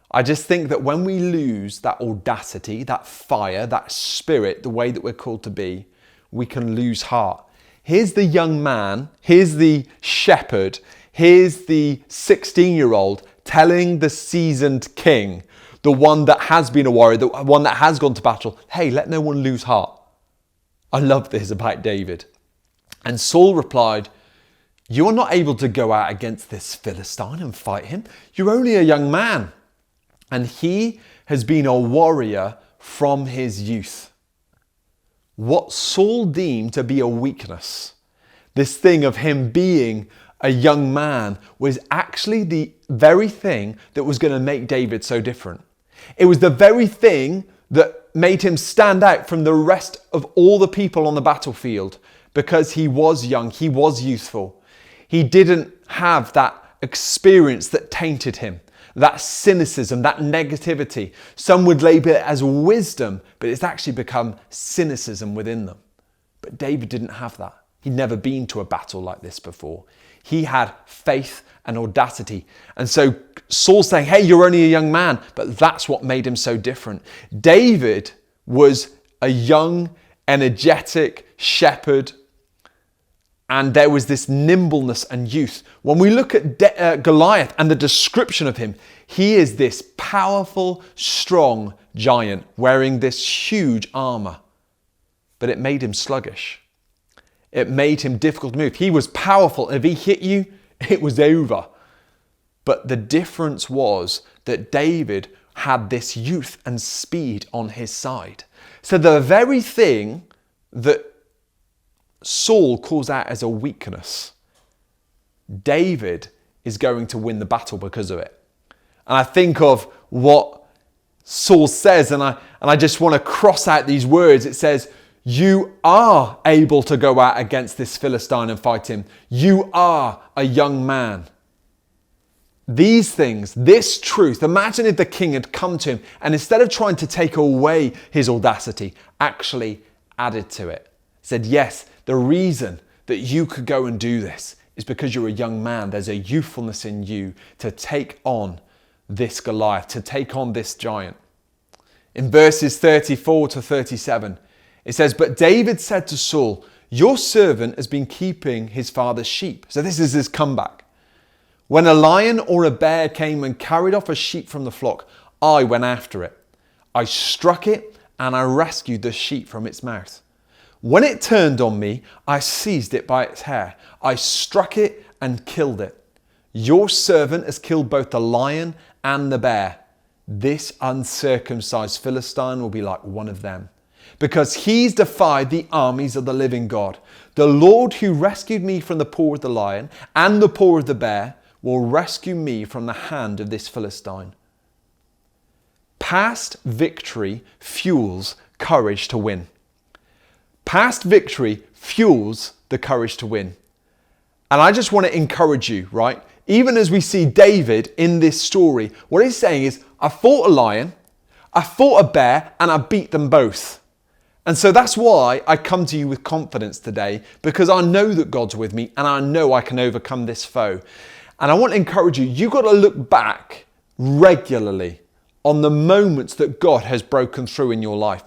I just think that when we lose that audacity, that fire, that spirit, the way that we're called to be, we can lose heart. Here's the young man, here's the shepherd, here's the 16-year-old telling the seasoned king, the one that has been a warrior, the one that has gone to battle, hey, let no one lose heart. I love this about David. And Saul replied, you are not able to go out against this Philistine and fight him. You're only a young man. And he has been a warrior from his youth. What Saul deemed to be a weakness, this thing of him being a young man, was actually the very thing that was going to make David so different. It was the very thing that made him stand out from the rest of all the people on the battlefield, because he was young, he was youthful. He didn't have that experience that tainted him, that cynicism, that negativity. Some would label it as wisdom, but it's actually become cynicism within them. But David didn't have that. He'd never been to a battle like this before. He had faith and audacity. And so Saul's saying, hey, you're only a young man, but that's what made him so different. David was a young, energetic shepherd, and there was this nimbleness and youth. When we look at Goliath and the description of him, he is this powerful, strong giant wearing this huge armor. But it made him sluggish. It made him difficult to move. He was powerful. If he hit you, it was over. But the difference was that David had this youth and speed on his side. So the very thing that Saul calls out as a weakness, David is going to win the battle because of it. And I think of what Saul says, and I just want to cross out these words. It says, you are able to go out against this Philistine and fight him. You are a young man. These things, this truth, imagine if the king had come to him and instead of trying to take away his audacity, actually added to it. Said, yes, the reason that you could go and do this is because you're a young man. There's a youthfulness in you to take on this Goliath, to take on this giant. In verses 34 to 37, it says, but David said to Saul, your servant has been keeping his father's sheep. So this is his comeback. When a lion or a bear came and carried off a sheep from the flock, I went after it. I struck it and I rescued the sheep from its mouth. When it turned on me, I seized it by its hair. I struck it and killed it. Your servant has killed both the lion and the bear. This uncircumcised Philistine will be like one of them, because he's defied the armies of the living God. The Lord who rescued me from the paw of the lion and the paw of the bear will rescue me from the hand of this Philistine. Past victory fuels courage to win. Past victory fuels the courage to win. And I just want to encourage you, right? Even as we see David in this story, what he's saying is, I fought a lion, I fought a bear, and I beat them both. And so that's why I come to you with confidence today, because I know that God's with me and I know I can overcome this foe. And I want to encourage you, you've got to look back regularly on the moments that God has broken through in your life.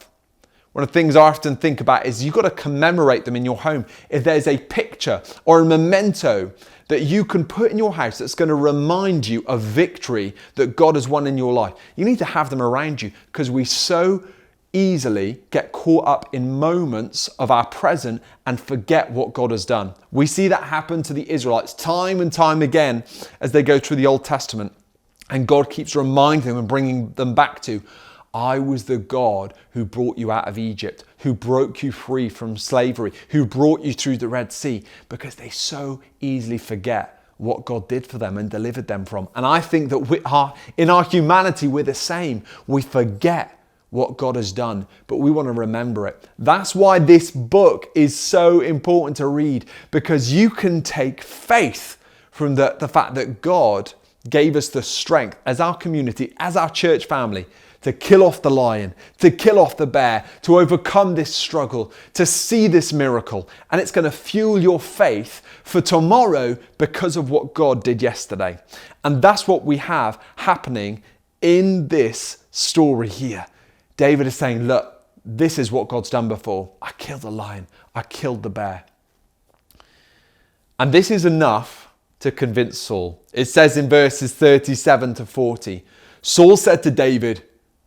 One of the things I often think about is you've got to commemorate them in your home. If there's a picture or a memento that you can put in your house that's going to remind you of victory that God has won in your life, you need to have them around you, because we so easily get caught up in moments of our present and forget what God has done. We see that happen to the Israelites time and time again as they go through the Old Testament, and God keeps reminding them and bringing them back to, I was the God who brought you out of Egypt, who broke you free from slavery, who brought you through the Red Sea, because they so easily forget what God did for them and delivered them from. And I think that in our humanity, we're the same. We forget what God has done, but we want to remember it. That's why this book is so important to read, because you can take faith from the fact that God gave us the strength as our community, as our church family, to kill off the lion, to kill off the bear, to overcome this struggle, to see this miracle. And it's going to fuel your faith for tomorrow because of what God did yesterday. And that's what we have happening in this story here. David is saying, look, this is what God's done before. I killed the lion. I killed the bear. And this is enough to convince Saul. It says in verses 37 to 40, Saul said to David,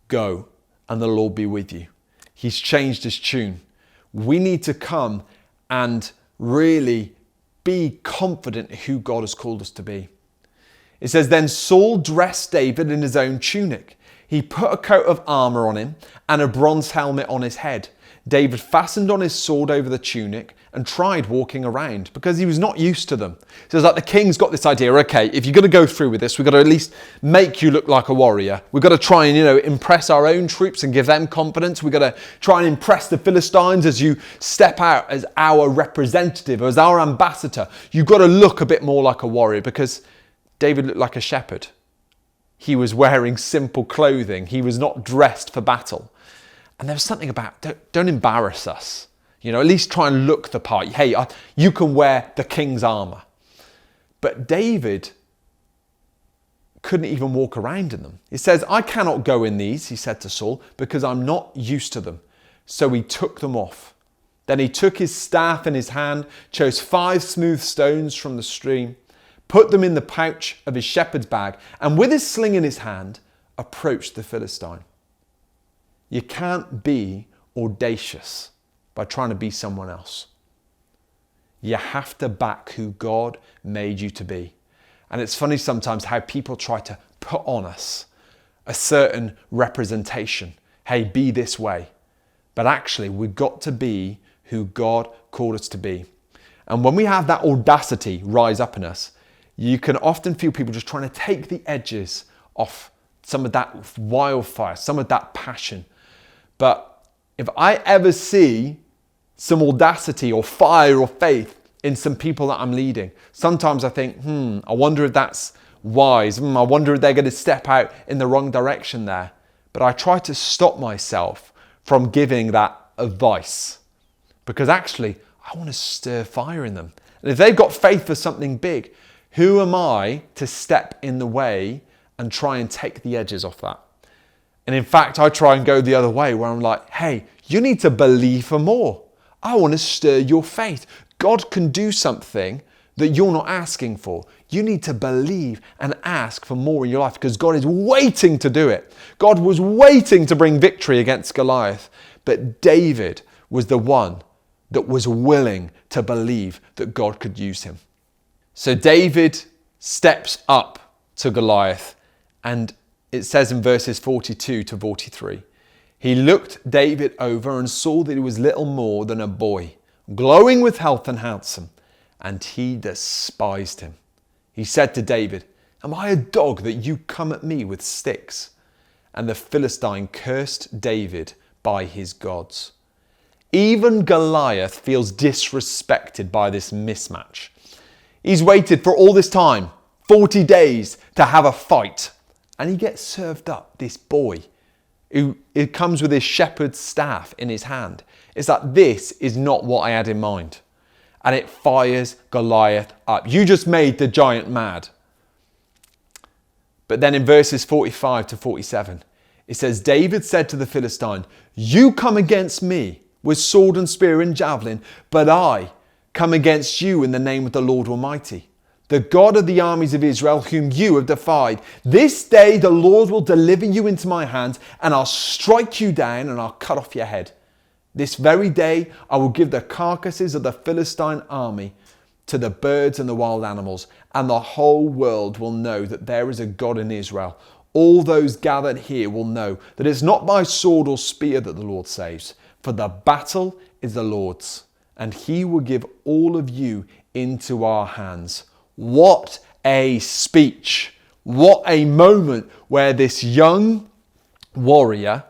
go, and the Lord be with you. He's changed his tune. We need to come and really be confident in who God has called us to be. It says, then Saul dressed David in his own tunic. He put a coat of armor on him and a bronze helmet on his head. David fastened on his sword over the tunic and tried walking around because he was not used to them. So it's like the king's got this idea, okay, if you're going to go through with this, we've got to at least make you look like a warrior. We've got to try and, impress our own troops and give them confidence. We've got to try and impress the Philistines as you step out as our representative, as our ambassador. You've got to look a bit more like a warrior because David looked like a shepherd. He was wearing simple clothing. He was not dressed for battle. And there was something about, don't embarrass us. At least try and look the part. Hey, you can wear the king's armor. But David couldn't even walk around in them. He says, I cannot go in these, he said to Saul, because I'm not used to them. So he took them off. Then he took his staff in his hand, chose 5 smooth stones from the stream, put them in the pouch of his shepherd's bag, and with his sling in his hand, approached the Philistine. You can't be audacious by trying to be someone else. You have to back who God made you to be. And it's funny sometimes how people try to put on us a certain representation. Hey, be this way. But actually, we've got to be who God called us to be. And when we have that audacity rise up in us, you can often feel people just trying to take the edges off some of that wildfire, some of that passion. But if I ever see some audacity or fire or faith in some people that I'm leading, sometimes I think, I wonder if that's wise. I wonder if they're going to step out in the wrong direction there. But I try to stop myself from giving that advice because actually I want to stir fire in them. And if they've got faith for something big, who am I to step in the way and try and take the edges off that? And in fact, I try and go the other way where I'm like, hey, you need to believe for more. I want to stir your faith. God can do something that you're not asking for. You need to believe and ask for more in your life because God is waiting to do it. God was waiting to bring victory against Goliath. But David was the one that was willing to believe that God could use him. So David steps up to Goliath, and it says in verses 42 to 43, he looked David over and saw that he was little more than a boy, glowing with health and handsome, and he despised him. He said to David, am I a dog that you come at me with sticks? And the Philistine cursed David by his gods. Even Goliath feels disrespected by this mismatch. He's waited for all this time, 40 days, to have a fight. And he gets served up this boy who it comes with his shepherd's staff in his hand. It's like, this is not what I had in mind. And it fires Goliath up. You just made the giant mad. But then in verses 45 to 47, it says, David said to the Philistine, you come against me with sword and spear and javelin, but I come against you in the name of the Lord Almighty, the God of the armies of Israel, whom you have defied. This day the Lord will deliver you into my hands, and I'll strike you down and I'll cut off your head. This very day I will give the carcasses of the Philistine army to the birds and the wild animals, and the whole world will know that there is a God in Israel. All those gathered here will know that it's not by sword or spear that the Lord saves, for the battle is the Lord's, and he will give all of you into our hands. What a speech. What a moment where this young warrior,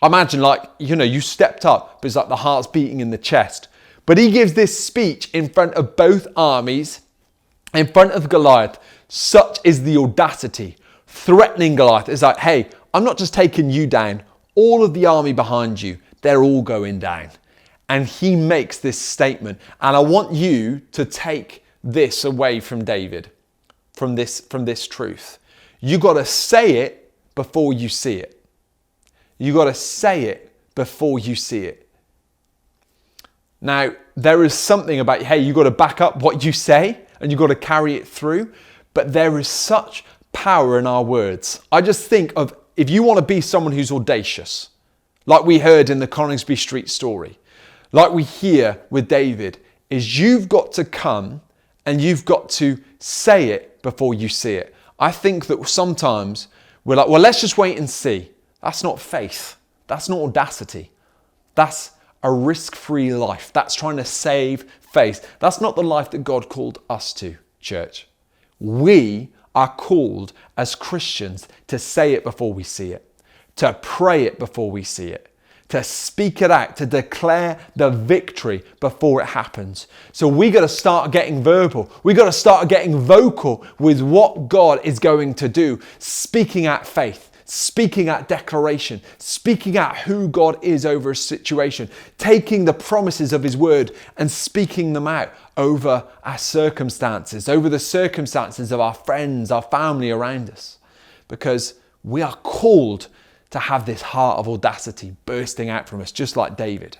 imagine you stepped up, but it's like the heart's beating in the chest. But he gives this speech in front of both armies, in front of Goliath. Such is the audacity, threatening Goliath. It's like, hey, I'm not just taking you down, all of the army behind you, they're all going down. And he makes this statement. And I want you to take this away from David, from this truth. You got to say it before you see it. You got to say it before you see it. Now, there is something about, hey, you got to back up what you say and you got to carry it through. But there is such power in our words. I just think of, if you want to be someone who's audacious, like we heard in the Coningsby Street story, like we hear with David, is you've got to come and you've got to say it before you see it. I think that sometimes we're like, well, let's just wait and see. That's not faith. That's not audacity. That's a risk-free life. That's trying to save face. That's not the life that God called us to, church. We are called as Christians to say it before we see it, to pray it before we see it, to speak it out, to declare the victory before it happens. So we got to start getting verbal. We got to start getting vocal with what God is going to do, speaking out faith, speaking out declaration, speaking out who God is over a situation, taking the promises of his word and speaking them out over our circumstances, over the circumstances of our friends, our family around us. Because we are called to have this heart of audacity bursting out from us, just like David.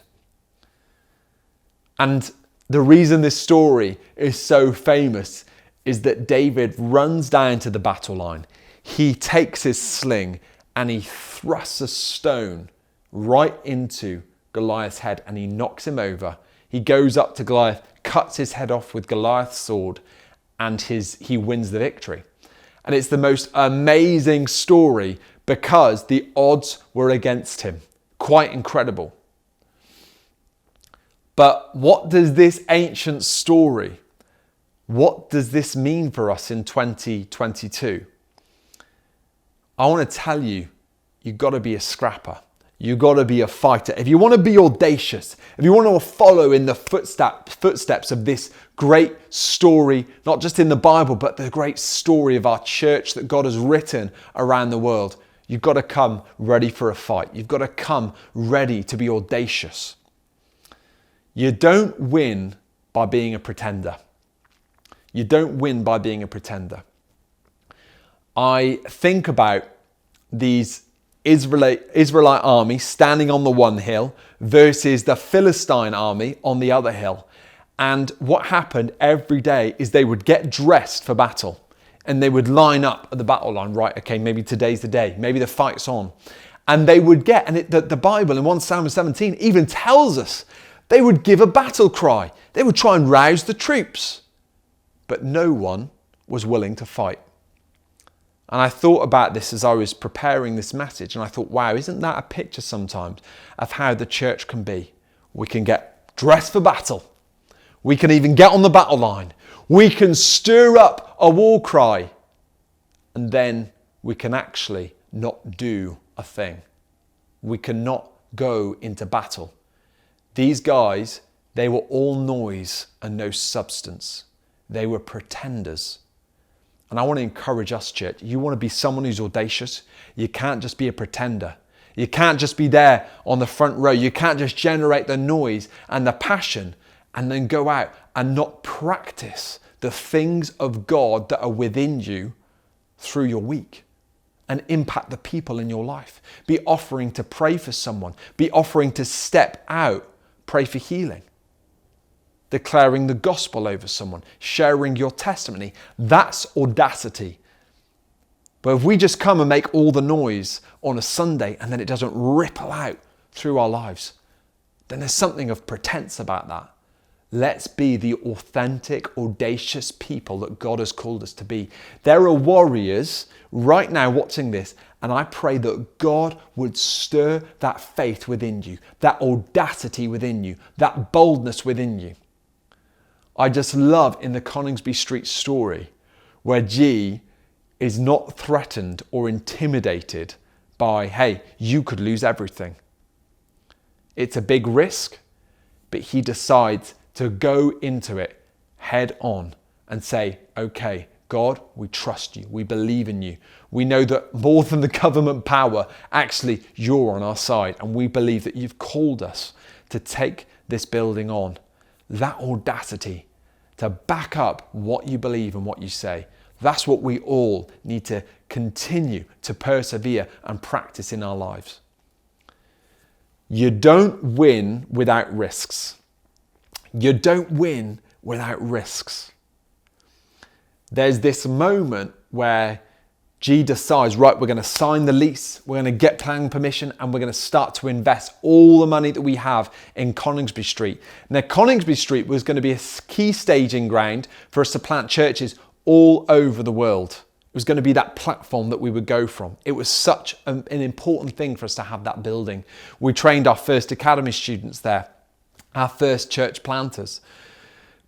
And the reason this story is so famous is that David runs down to the battle line. He takes his sling and he thrusts a stone right into Goliath's head and he knocks him over. He goes up to Goliath, cuts his head off with Goliath's sword, and he wins the victory. And it's the most amazing story because the odds were against him. Quite incredible. But what does this ancient story, what does this mean for us in 2022? I want to tell you, you've got to be a scrapper. You've got to be a fighter. If you want to be audacious, if you want to follow in the footsteps of this great story, not just in the Bible, but the great story of our church that God has written around the world, you've got to come ready for a fight. You've got to come ready to be audacious. You don't win by being a pretender. You don't win by being a pretender. I think about these Israelite army standing on the one hill versus the Philistine army on the other hill. And what happened every day is they would get dressed for battle and they would line up at the battle line. Right, okay, maybe today's the day. Maybe the fight's on. And they would get, and the Bible in 1 Samuel 17 even tells us, they would give a battle cry. They would try and rouse the troops. But no one was willing to fight. And I thought about this as I was preparing this message, and I thought, wow, isn't that a picture sometimes of how the church can be? We can get dressed for battle. We can even get on the battle line. We can stir up a war cry, and then we can actually not do a thing. We cannot go into battle. These guys, they were all noise and no substance. They were pretenders. And I want to encourage us, church. You want to be someone who's audacious. You can't just be a pretender. You can't just be there on the front row. You can't just generate the noise and the passion and then go out and not practice the things of God that are within you through your week and impact the people in your life. Be offering to pray for someone. Be offering to step out, pray for healing. Declaring the gospel over someone, sharing your testimony. That's audacity. But if we just come and make all the noise on a Sunday and then it doesn't ripple out through our lives, then there's something of pretense about that. Let's be the authentic, audacious people that God has called us to be. There are warriors right now watching this, and I pray that God would stir that faith within you, that audacity within you, that boldness within you. I just love in the Coningsby Street story where G is not threatened or intimidated by, hey, you could lose everything. It's a big risk, but he decides to go into it head on and say, okay, God, we trust you. We believe in you. We know that more than the government power, actually, you're on our side. And we believe that you've called us to take this building on. That audacity to back up what you believe and what you say. That's what we all need to continue to persevere and practice in our lives. You don't win without risks. You don't win without risks. There's this moment where G decides, right, we're going to sign the lease, we're going to get planning permission, and we're going to start to invest all the money that we have in Coningsby Street. Now, Coningsby Street was going to be a key staging ground for us to plant churches all over the world. It was going to be that platform that we would go from. It was such an important thing for us to have that building. We trained our first academy students there, our first church planters.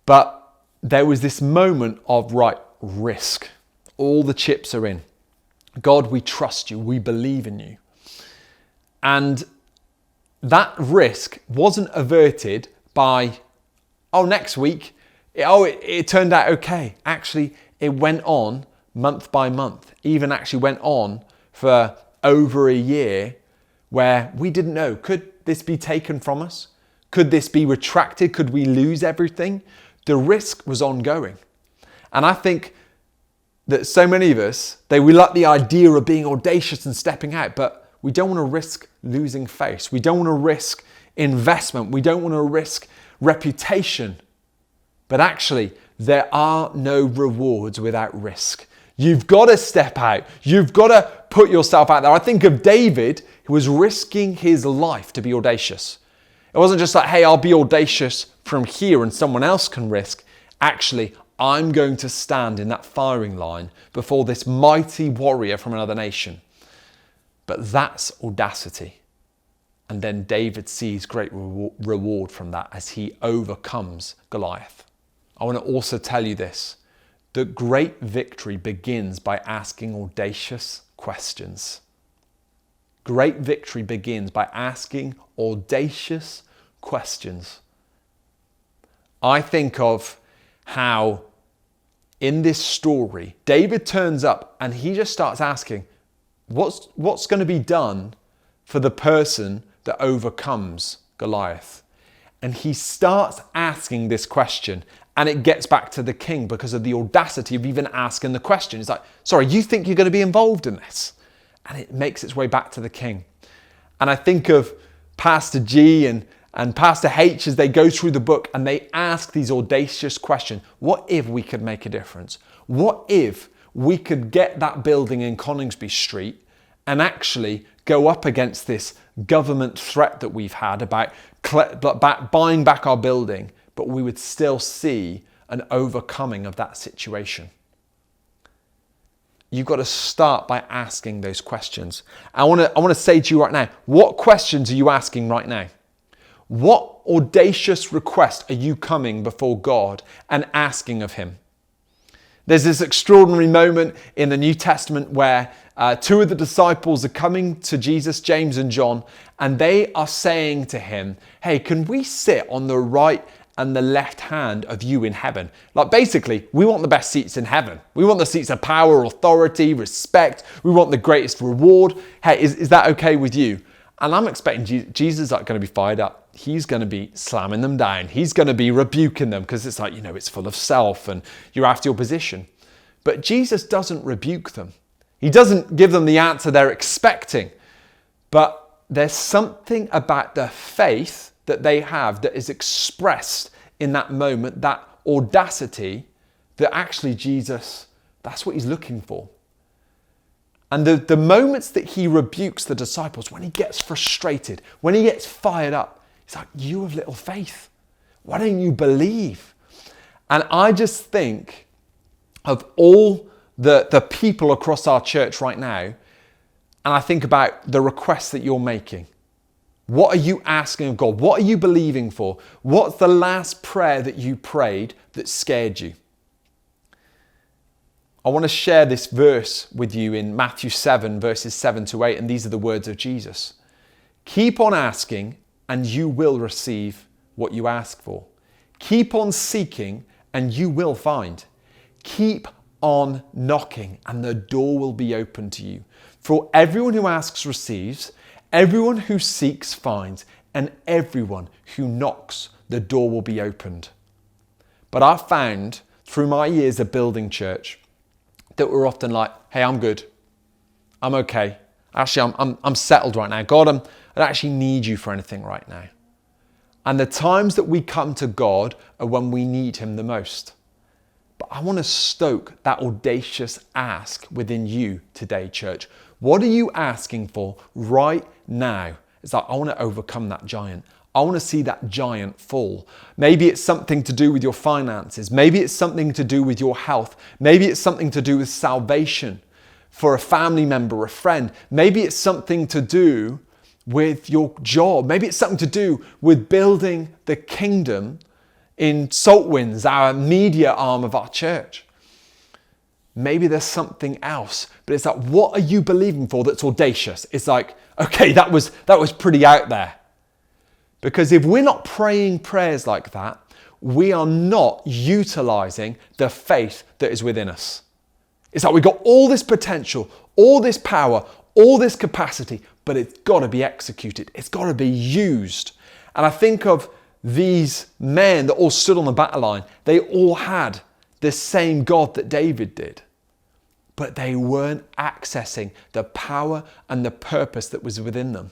But there was this moment of, right, risk. All the chips are in. God, we trust you. We believe in you. And that risk wasn't averted by, next week, it turned out okay. Actually, it went on month by month, even actually went on for over a year where we didn't know, could this be taken from us? Could this be retracted? Could we lose everything? The risk was ongoing. And I think that so many of us, we like the idea of being audacious and stepping out, but we don't want to risk losing face. We don't want to risk investment. We don't want to risk reputation. But actually, there are no rewards without risk. You've got to step out. You've got to put yourself out there. I think of David, who was risking his life to be audacious. It wasn't just like, hey, I'll be audacious from here and someone else can risk. Actually, I'm going to stand in that firing line before this mighty warrior from another nation. But that's audacity. And then David sees great reward from that as he overcomes Goliath. I want to also tell you this, that great victory begins by asking audacious questions. Great victory begins by asking audacious questions. I think of how in this story, David turns up and he just starts asking, what's going to be done for the person that overcomes Goliath? And he starts asking this question, and it gets back to the king because of the audacity of even asking the question. It's like, sorry, you think you're going to be involved in this? And it makes its way back to the king. And I think of Pastor G and Pastor H as they go through the book and they ask these audacious questions. What if we could make a difference? What if we could get that building in Coningsby Street and actually go up against this government threat that we've had about buying back our building, but we would still see an overcoming of that situation? You've got to start by asking those questions. I want to say to you right now, what questions are you asking right now? What audacious request are you coming before God and asking of him? There's this extraordinary moment in the New Testament where two of the disciples are coming to Jesus, James and John, and they are saying to him, hey, can we sit on the right and the left hand of you in heaven? Like basically, we want the best seats in heaven. We want the seats of power, authority, respect. We want the greatest reward. Hey, is that okay with you? And I'm expecting Jesus is like going to be fired up. He's going to be slamming them down. He's going to be rebuking them because it's like, it's full of self and you're after your position. But Jesus doesn't rebuke them. He doesn't give them the answer they're expecting. But there's something about the faith that they have that is expressed in that moment, that audacity, that actually Jesus, that's what he's looking for. And the moments that he rebukes the disciples, when he gets frustrated, when he gets fired up, he's like, you have little faith. Why don't you believe? And I just think of all the people across our church right now, and I think about the requests that you're making. What are you asking of God? What are you believing for? What's the last prayer that you prayed that scared you? I want to share this verse with you in Matthew 7, verses 7 to 8, and these are the words of Jesus. Keep on asking, and you will receive what you ask for. Keep on seeking, and you will find. Keep on knocking, and the door will be open to you. For everyone who asks receives, everyone who seeks finds, and everyone who knocks, the door will be opened. But I've found through my years of building church that we're often like, hey, I'm good. I'm okay. Actually, I'm settled right now. God, I don't actually need you for anything right now. And the times that we come to God are when we need him the most. But I want to stoke that audacious ask within you today, church. What are you asking for right now? It's like, I want to overcome that giant. I want to see that giant fall. Maybe it's something to do with your finances. Maybe it's something to do with your health. Maybe it's something to do with salvation for a family member, a friend. Maybe it's something to do with your job. Maybe it's something to do with building the kingdom in Saltwinds, our media arm of our church. Maybe there's something else, but it's like, what are you believing for that's audacious? It's like, okay, that was pretty out there. Because if we're not praying prayers like that, we are not utilizing the faith that is within us. It's like we've got all this potential, all this power, all this capacity, but it's got to be executed. It's got to be used. And I think of these men that all stood on the battle line. They all had the same God that David did, but they weren't accessing the power and the purpose that was within them.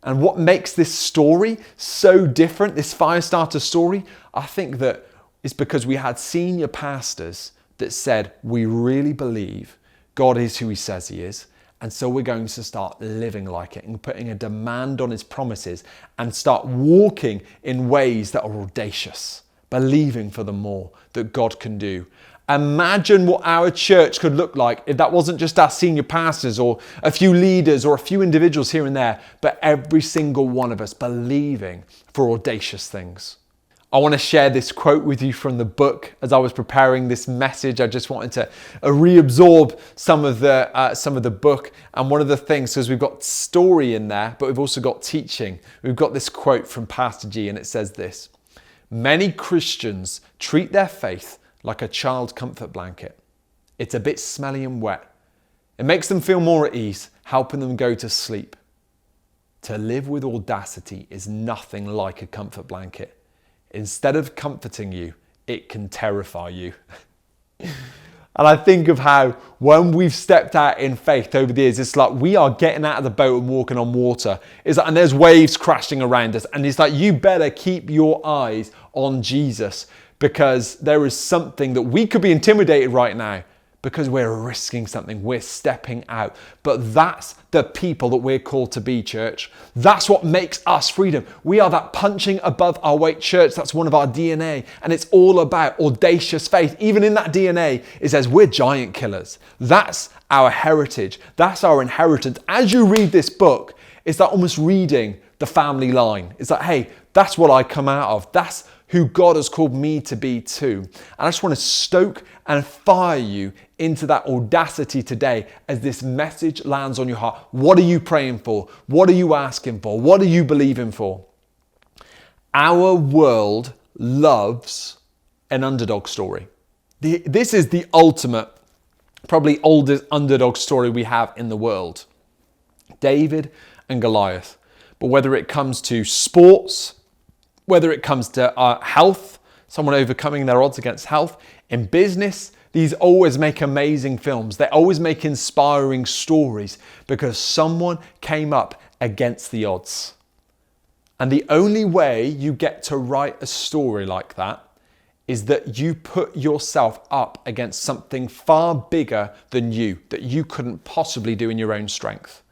And what makes this story so different, this Firestarter story, I think that is because we had senior pastors that said, we really believe God is who he says he is. And so we're going to start living like it and putting a demand on his promises and start walking in ways that are audacious, believing for the more that God can do. Imagine what our church could look like if that wasn't just our senior pastors or a few leaders or a few individuals here and there, but every single one of us believing for audacious things. I want to share this quote with you from the book. As I was preparing this message, I just wanted to reabsorb some of the book. And one of the things, because we've got story in there, but we've also got teaching. We've got this quote from Pastor G, and it says this: many Christians treat their faith like a child comfort blanket. It's a bit smelly and wet. It makes them feel more at ease, helping them go to sleep. To live with audacity is nothing like a comfort blanket. Instead of comforting you, it can terrify you. And I think of how when we've stepped out in faith over the years, it's like we are getting out of the boat and walking on water. It's like, and there's waves crashing around us. And it's like, you better keep your eyes on Jesus, because there is something that we could be intimidated right now because we're risking something, we're stepping out. But that's the people that we're called to be, church. That's what makes us freedom. We are that punching above our weight church. That's one of our DNA. And it's all about audacious faith. Even in that DNA, it says we're giant killers. That's our heritage. That's our inheritance. As you read this book, it's like almost reading the family line. It's like, hey, that's what I come out of. That's who God has called me to be too. And I just want to stoke and fire you into that audacity today as this message lands on your heart. What are you praying for? What are you asking for? What are you believing for? Our world loves an underdog story. This is the ultimate, probably oldest underdog story we have in the world. David and Goliath. But whether it comes to sports, whether it comes to health, someone overcoming their odds against health, in business, these always make amazing films. They always make inspiring stories because someone came up against the odds. And the only way you get to write a story like that is that you put yourself up against something far bigger than you, that you couldn't possibly do in your own strength.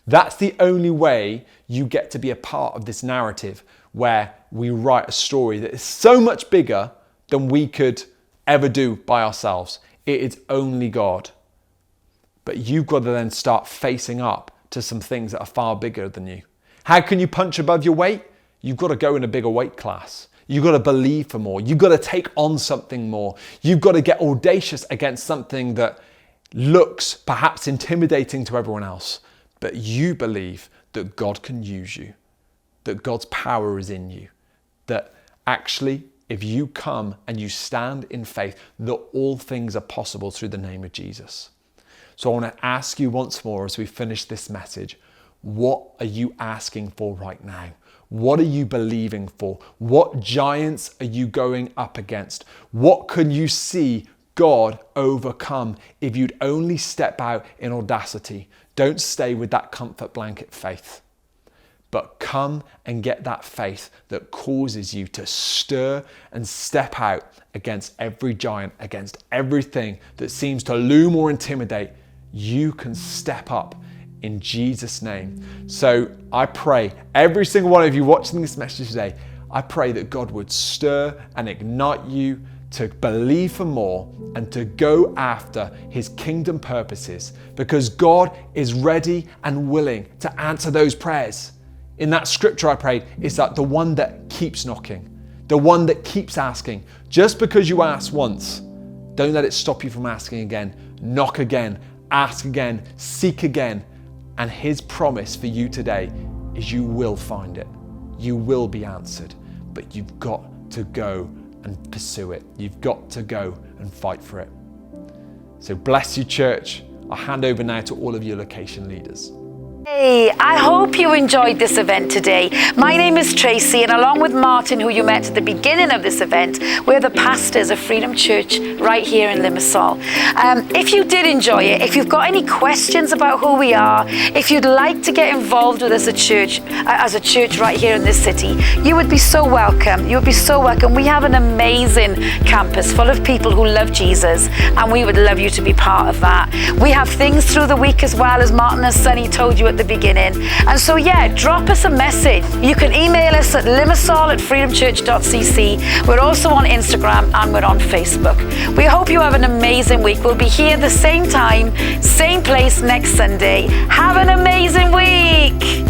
That's the only way you get to be a part of this narrative where we write a story that is so much bigger than we could ever do by ourselves. It is only God. But you've got to then start facing up to some things that are far bigger than you. How can you punch above your weight? You've got to go in a bigger weight class. You've got to believe for more. You've got to take on something more. You've got to get audacious against something that looks perhaps intimidating to everyone else. But you believe that God can use you, that God's power is in you, that actually if you come and you stand in faith that all things are possible through the name of Jesus. So I want to ask you once more as we finish this message, what are you asking for right now? What are you believing for? What giants are you going up against? What can you see God overcome if you'd only step out in audacity? Don't stay with that comfort blanket faith, but come and get that faith that causes you to stir and step out against every giant, against everything that seems to loom or intimidate. You can step up in Jesus' name. So I pray every single one of you watching this message today, I pray that God would stir and ignite you to believe for more and to go after his kingdom purposes, because God is ready and willing to answer those prayers. In that scripture I prayed, it's that the one that keeps knocking, the one that keeps asking. Just because you ask once, don't let it stop you from asking again. Knock again, ask again, seek again. And his promise for you today is you will find it. You will be answered, but you've got to go and pursue it. You've got to go and fight for it. So bless you, church. I'll hand over now to all of your location leaders. Hey, I hope you enjoyed this event today. My name is Tracy, and along with Martin, who you met at the beginning of this event, we're the pastors of Freedom Church right here in Limassol. If you did enjoy it, if you've got any questions about who we are, if you'd like to get involved with us as a church right here in this city, you would be so welcome. You would be so welcome. We have an amazing campus full of people who love Jesus, and we would love you to be part of that. We have things through the week as well, as Martin and Sunny told you at the beginning. And so yeah, drop us a message. You can email us at limassol@freedomchurch.cc. We're also on Instagram and we're on Facebook. We hope you have an amazing week. We'll be here the same time, same place next Sunday. Have an amazing week.